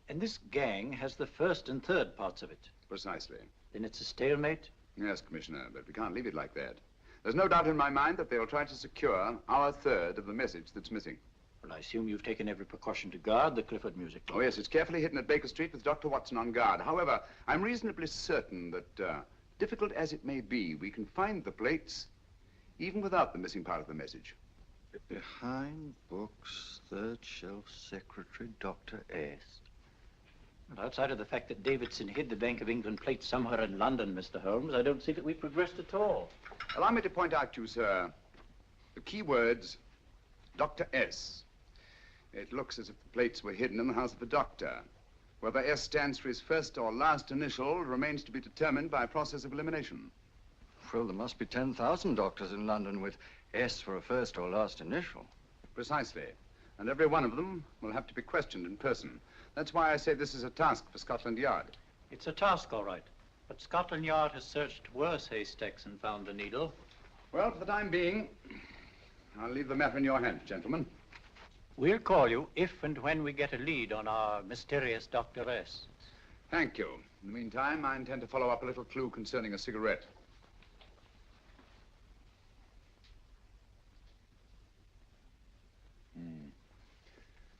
And this gang has the first and third parts of it. Precisely. Then it's a stalemate? Yes, Commissioner, but we can't leave it like that. There's no doubt in my mind that they'll try to secure our 1/3 of the message that's missing. Well, I assume you've taken every precaution to guard the Clifford Music Club. Oh, yes, it's carefully hidden at Baker Street with Dr. Watson on guard. However, I'm reasonably certain that, difficult as it may be, we can find the plates even without the missing part of the message. Behind books, 3rd shelf, secretary, Dr. S. Well, outside of the fact that Davidson hid the Bank of England plate somewhere in London, Mr. Holmes, I don't see that we've progressed at all. Allow me to point out to you, sir, the key words Dr. S. It looks as if the plates were hidden in the house of the doctor. Whether S stands for his first or last initial remains to be determined by a process of elimination. Well, there must be 10,000 doctors in London with S for a first or last initial. Precisely. And every one of them will have to be questioned in person. That's why I say this is a task for Scotland Yard. It's a task, all right. But Scotland Yard has searched worse haystacks and found the needle. Well, for the time being, I'll leave the matter in your hands, gentlemen. We'll call you if and when we get a lead on our mysterious Dr. S. Thank you. In the meantime, I intend to follow up a little clue concerning a cigarette.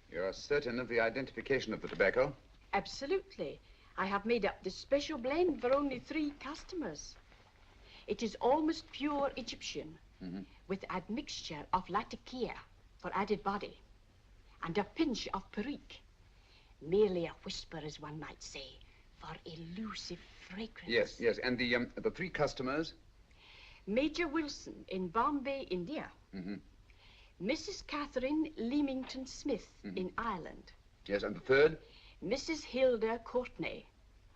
You're certain of the identification of the tobacco? Absolutely. I have made up this special blend for only 3 customers. It is almost pure Egyptian, with admixture of latakia for added body, and a pinch of perique. Merely a whisper, as one might say, for elusive fragrance. Yes. And the 3 customers? Major Wilson in Bombay, India. Mrs. Catherine Leamington Smith in Ireland. Yes, and the 3rd? Mrs. Hilda Courtney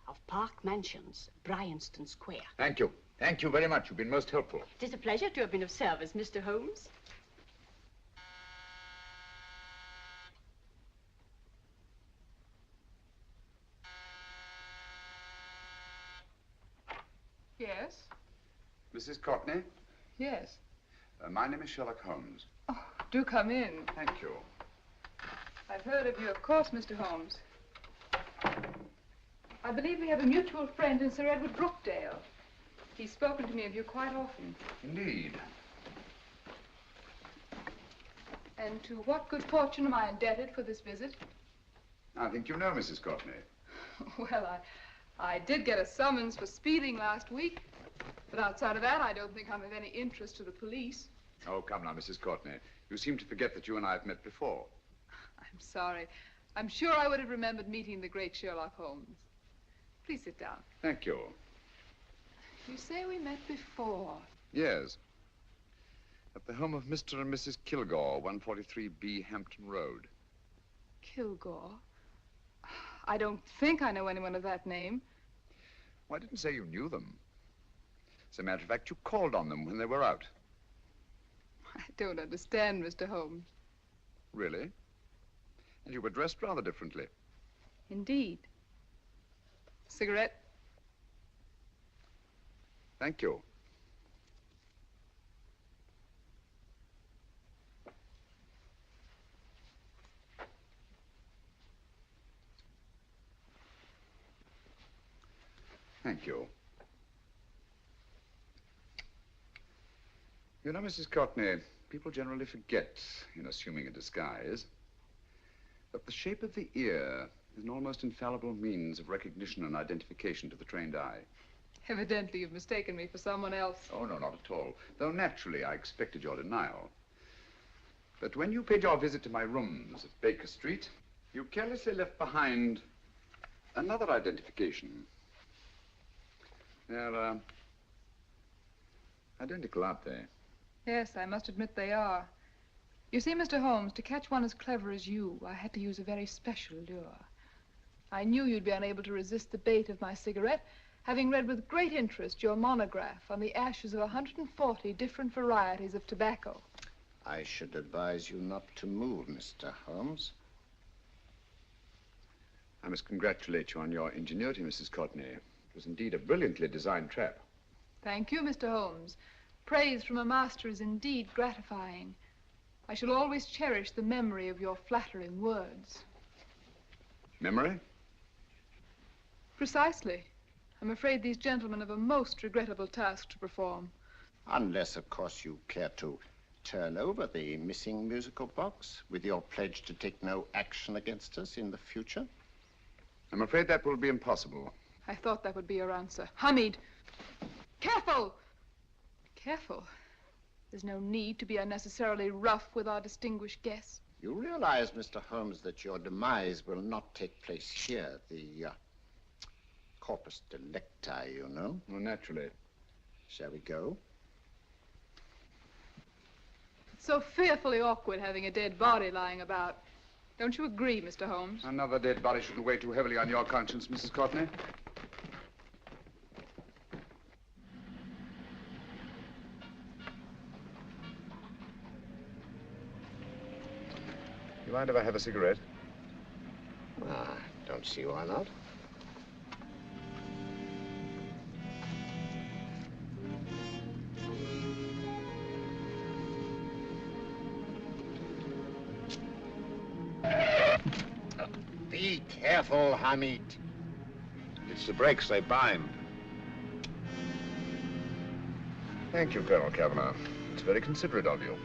of Park Mansions, Bryanston Square. Thank you. Thank you very much. You've been most helpful. It is a pleasure to have been of service, Mr. Holmes. Yes? Mrs. Cockney? Yes. My name is Sherlock Holmes. Oh, do come in. Thank you. I've heard of you, of course, Mr. Holmes. I believe we have a mutual friend in Sir Edward Brookdale. He's spoken to me of you quite often. Indeed. And to what good fortune am I indebted for this visit? I think you know Mrs. Cockney. Well, I did get a summons for speeding last week. But outside of that, I don't think I'm of any interest to the police. Oh, come now, Mrs. Courtney. You seem to forget that you and I have met before. I'm sorry. I'm sure I would have remembered meeting the great Sherlock Holmes. Please sit down. Thank you. You say we met before. Yes. At the home of Mr. and Mrs. Kilgore, 143B Hampton Road. Kilgore? I don't think I know anyone of that name. Well, I didn't say you knew them. As a matter of fact, you called on them when they were out. I don't understand, Mr. Holmes. Really? And you were dressed rather differently. Indeed. Cigarette? Thank you. Thank you. You know, Mrs. Cockney, people generally forget, in assuming a disguise, that the shape of the ear is an almost infallible means of recognition and identification to the trained eye. Evidently, you've mistaken me for someone else. Oh, no, not at all. Though naturally, I expected your denial. But when you paid your visit to my rooms at Baker Street, you carelessly left behind another identification. They're, identical, aren't they? Yes, I must admit they are. You see, Mr. Holmes, to catch one as clever as you, I had to use a very special lure. I knew you'd be unable to resist the bait of my cigarette, having read with great interest your monograph on the ashes of 140 different varieties of tobacco. I should advise you not to move, Mr. Holmes. I must congratulate you on your ingenuity, Mrs. Courtney. It was indeed a brilliantly designed trap. Thank you, Mr. Holmes. Praise from a master is indeed gratifying. I shall always cherish the memory of your flattering words. Memory? Precisely. I'm afraid these gentlemen have a most regrettable task to perform. Unless, of course, you care to turn over the missing musical box with your pledge to take no action against us in the future. I'm afraid that will be impossible. I thought that would be your answer. Hamid! Careful! Careful. There's no need to be unnecessarily rough with our distinguished guests. You realize, Mr. Holmes, that your demise will not take place here. The corpus delicti, you know. Well, naturally. Shall we go? So fearfully awkward having a dead body lying about. Don't you agree, Mr. Holmes? Another dead body shouldn't weigh too heavily on your conscience, Mrs. Cockney. You mind if I have a cigarette? Don't see why not. Be careful, Hamid. It's the brakes, they bind. Thank you, Colonel Kavanagh. It's very considerate of you.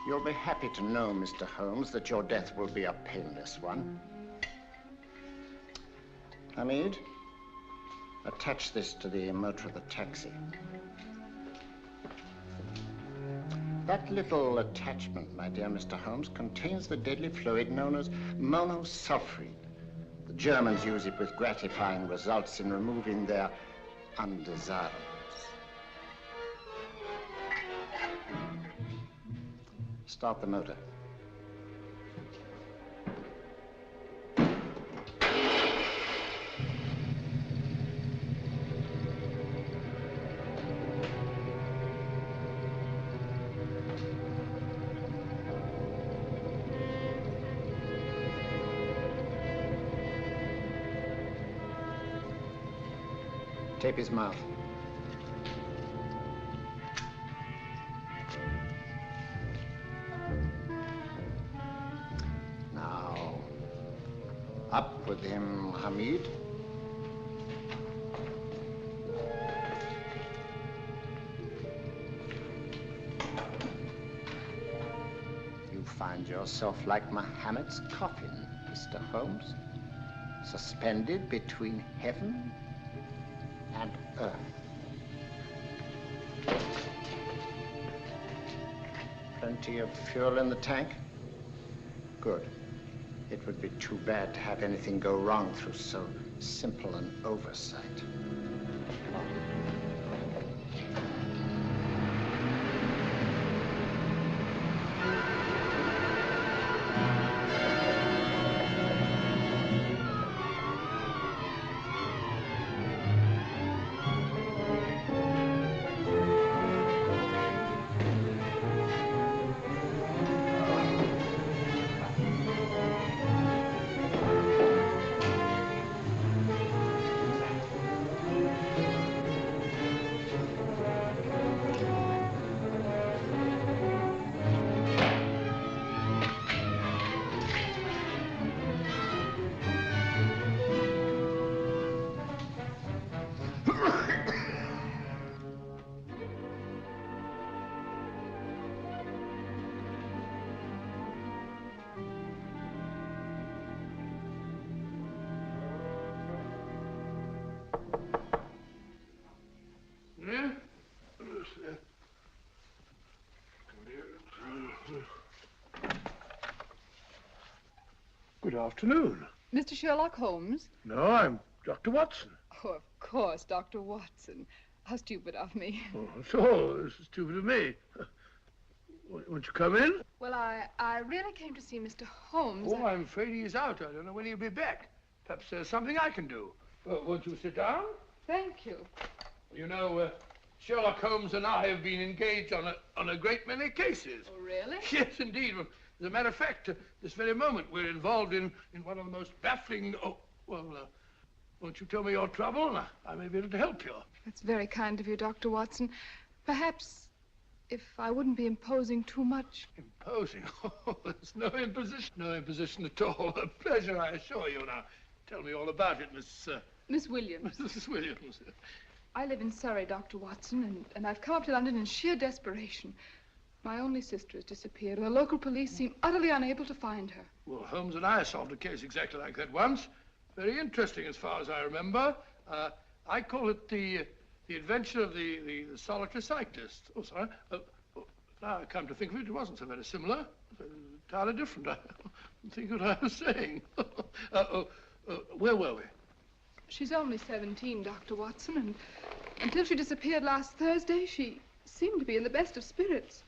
You'll be happy to know, Mr. Holmes, that your death will be a painless one. Hamid, attach this to the motor of the taxi. That little attachment, my dear Mr. Holmes, contains the deadly fluid known as monosulfide. The Germans use it with gratifying results in removing their undesirables. Start the motor. Tape his mouth. Now, up with him, Hamid. You find yourself like Muhammad's coffin, Mr. Holmes, suspended between heaven and earth. Plenty of fuel in the tank? Good. It would be too bad to have anything go wrong through so simple an oversight. Good afternoon. Mr. Sherlock Holmes? No, I'm Dr. Watson. Oh, of course, Dr. Watson. How stupid of me. Oh, so this is stupid of me. Won't you come in? Well, I really came to see Mr. Holmes. Oh, I'm afraid he's out. I don't know when he'll be back. Perhaps there's something I can do. Won't you sit down? Thank you. You know, Sherlock Holmes and I have been engaged on a great many cases. Oh, really? Yes, indeed. As a matter of fact, this very moment, we're involved in one of the most baffling... Oh, well, won't you tell me your trouble, and I may be able to help you. That's very kind of you, Dr. Watson. Perhaps if I wouldn't be imposing too much. Imposing? Oh, there's no imposition. No imposition at all. A pleasure, I assure you. Now, tell me all about it, Miss Williams. Mrs. Williams. I live in Surrey, Dr. Watson, and I've come up to London in sheer desperation. My only sister has disappeared, and the local police seem utterly unable to find her. Well, Holmes and I solved a case exactly like that once. Very interesting as far as I remember. I call it the adventure of the solitary cyclist. Oh, sorry. Now I come to think of it, it wasn't so very similar. Entirely different. I don't think what I was saying. Where were we? She's only 17, Dr. Watson, and until she disappeared last Thursday, she seemed to be in the best of spirits.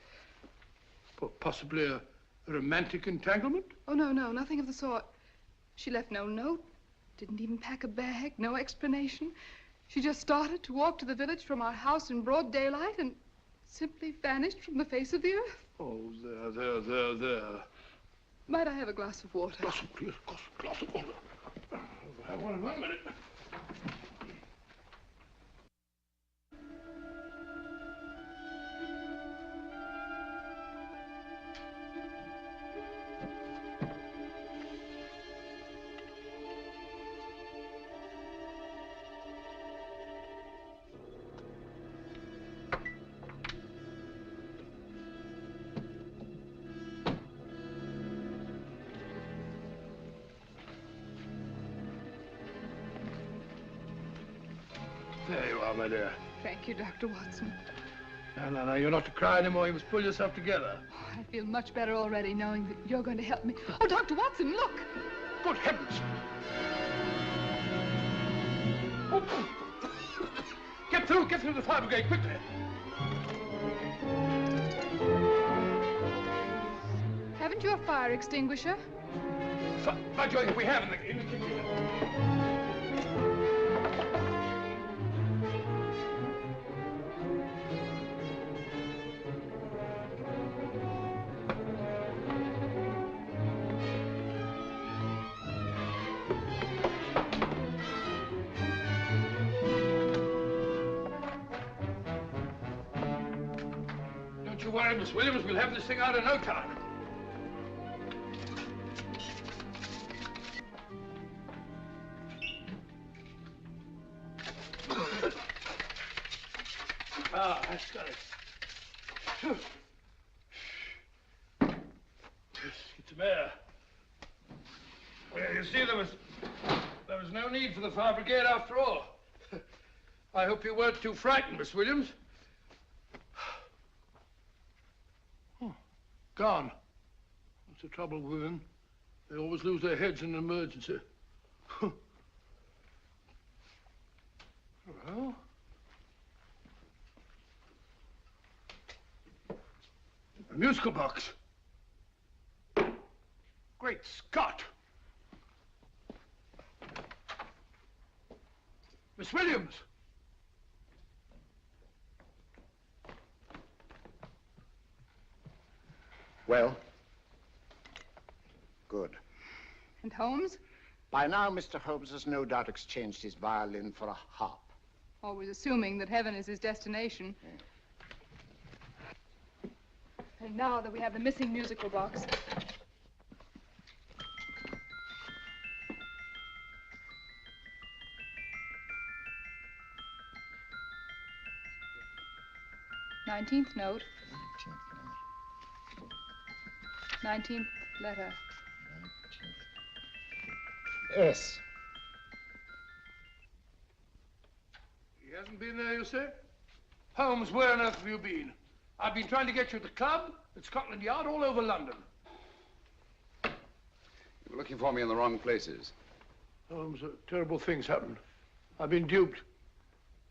Possibly a romantic entanglement? Oh, no, nothing of the sort. She left no note, didn't even pack a bag, no explanation. She just started to walk to the village from our house in broad daylight and simply vanished from the face of the earth. Oh, there. Might I have a glass of water? Glass of water. Have one in 1 minute. There you are, my dear. Thank you, Dr. Watson. No, you're not to cry anymore. You must pull yourself together. I feel much better already knowing that you're going to help me. Oh, Dr. Watson, look! Good heavens! Get through the fire brigade, quickly! Haven't you a fire extinguisher? By George, we have in the kitchen. Don't you worry, Miss Williams. We'll have this thing out in no time. That's got it. It's a mare. Well, you see, there was no need for the fire brigade after all. I hope you weren't too frightened, Miss Williams. Oh, gone. That's the trouble with women. They always lose their heads in an emergency. Well. A musical box. Great Scott! Miss Williams! Well? Good. And Holmes? By now, Mr. Holmes has no doubt exchanged his violin for a harp. Always assuming that heaven is his destination. Yeah. And now that we have the missing musical box. Nineteenth note. 19th letter. Yes. He hasn't been there, you say? Holmes, where on earth have you been? I've been trying to get you at the club, at Scotland Yard, all over London. You were looking for me in the wrong places. Holmes, terrible things happened. I've been duped.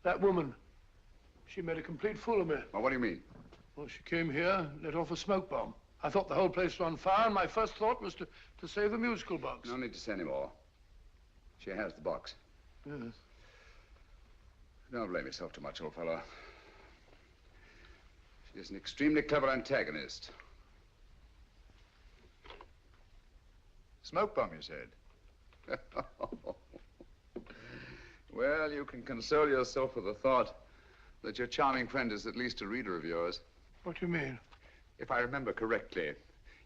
That woman, she made a complete fool of me. Well, what do you mean? Well, she came here, let off a smoke bomb. I thought the whole place was on fire, and my first thought was to save the musical box. No need to say any more. She has the box. Yes. Don't blame yourself too much, old fellow. She's an extremely clever antagonist. Smoke bomb, you said? Well, you can console yourself with the thought that your charming friend is at least a reader of yours. What do you mean? If I remember correctly,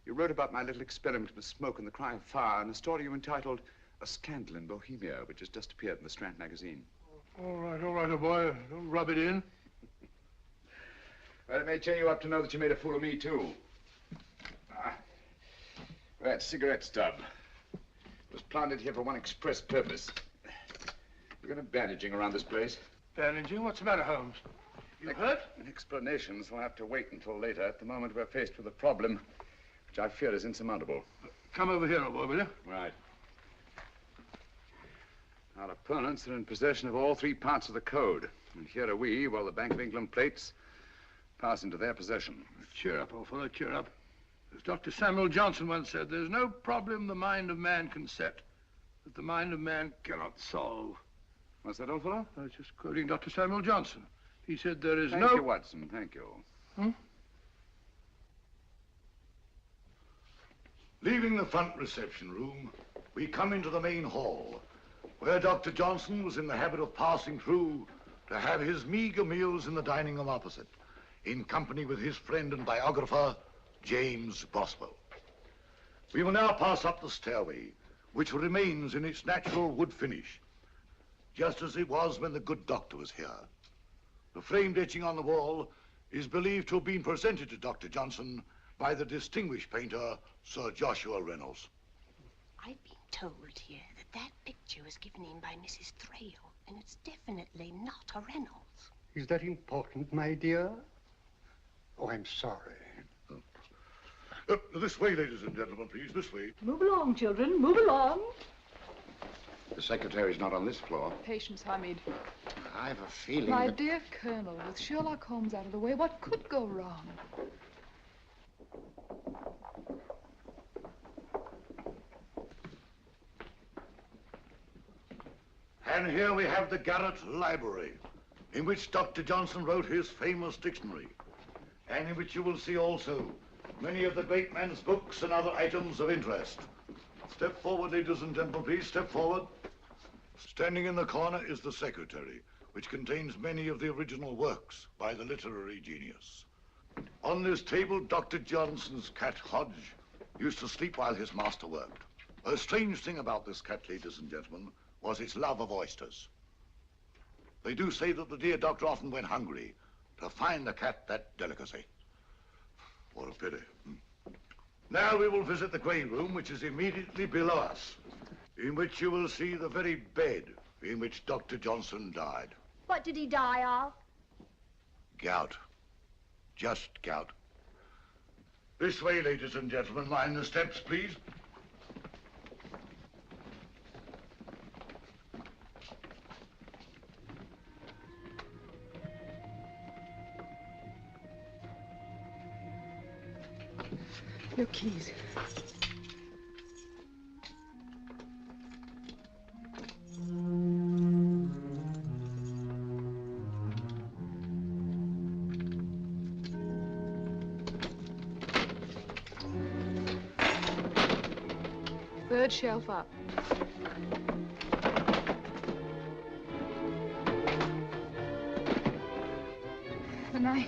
you wrote about my little experiment with smoke and the cry of fire in a story you entitled A Scandal in Bohemia, which has just appeared in the Strand magazine. All right, oh boy. Don't rub it in. Well, it may cheer you up to know that you made a fool of me, too. That cigarette stub was planted here for one express purpose. We're going to bandaging around this place. Bandaging? What's the matter, Holmes? You hurt? Explanations will have to wait until later. At the moment, we're faced with a problem which I fear is insurmountable. Come over here, old boy, will you? Right. Our opponents are in possession of all three parts of the code. And here are we, while the Bank of England plates pass into their possession. Cheer up, old fellow, cheer up. As Dr. Samuel Johnson once said, there's no problem the mind of man can set that the mind of man cannot solve. What's that, old fellow? I was just quoting Dr. Samuel Johnson. He said there is Thank you, Watson, thank you. Leaving the front reception room, we come into the main hall, where Dr. Johnson was in the habit of passing through to have his meager meals in the dining room opposite, in company with his friend and biographer, James Boswell. We will now pass up the stairway, which remains in its natural wood finish, just as it was when the good doctor was here. The framed etching on the wall is believed to have been presented to Dr. Johnson by the distinguished painter, Sir Joshua Reynolds. I've been told here that that picture was given in by Mrs. Thrale, and it's definitely not a Reynolds. Is that important, my dear? Oh, I'm sorry. This way, ladies and gentlemen, please, this way. Move along, children, move along. The secretary's not on this floor. Patience, Hamid. I have a feeling My that... dear Colonel, with Sherlock Holmes out of the way, what could go wrong? And here we have the Garrett Library, in which Dr. Johnson wrote his famous dictionary, and in which you will see also many of the great man's books and other items of interest. Step forward, ladies and gentlemen, please, step forward. Standing in the corner is the secretary, which contains many of the original works by the literary genius. On this table, Dr. Johnson's cat, Hodge, used to sleep while his master worked. A strange thing about this cat, ladies and gentlemen, was its love of oysters. They do say that the dear doctor often went hungry to find the cat that delicacy. What a pity. Now we will visit the grain room, which is immediately below us, in which you will see the very bed in which Dr. Johnson died. What did he die of? Gout. Just gout. This way, ladies and gentlemen. Mind the steps, please. Your keys. Third shelf up. The knife.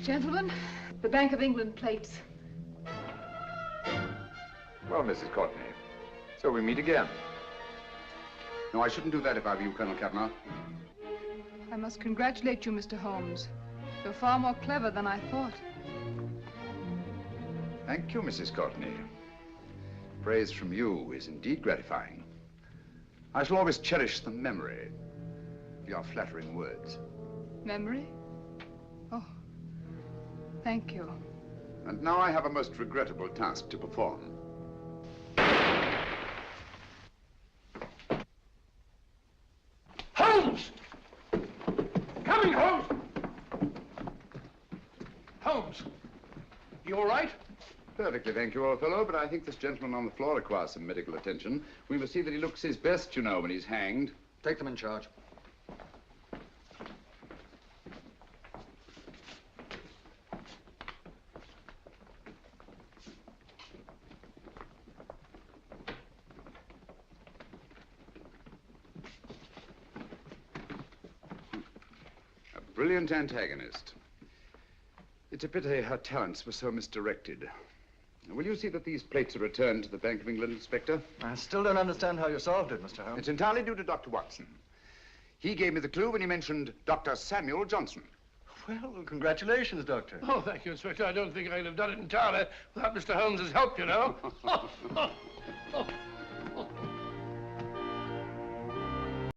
Gentlemen, the Bank of England plates. Well, Mrs. Courtney, so we meet again. No, I shouldn't do that if I were you, Colonel Cavanaugh. I must congratulate you, Mr. Holmes. You're far more clever than I thought. Thank you, Mrs. Courtney. Praise from you is indeed gratifying. I shall always cherish the memory of your flattering words. Memory? Oh, thank you. And now I have a most regrettable task to perform. Holmes! Coming, Holmes! Holmes, you all right? Perfectly, thank you, old fellow, but I think this gentleman on the floor requires some medical attention. We must see that he looks his best, you know, when he's hanged. Take them in charge. Brilliant antagonist. It's a pity her talents were so misdirected. Will you see that these plates are returned to the Bank of England, Inspector? I still don't understand how you solved it, Mr. Holmes. It's entirely due to Dr. Watson. He gave me the clue when he mentioned Dr. Samuel Johnson. Well, congratulations, Doctor. Oh, thank you, Inspector. I don't think I'd have done it entirely without Mr. Holmes's help, you know.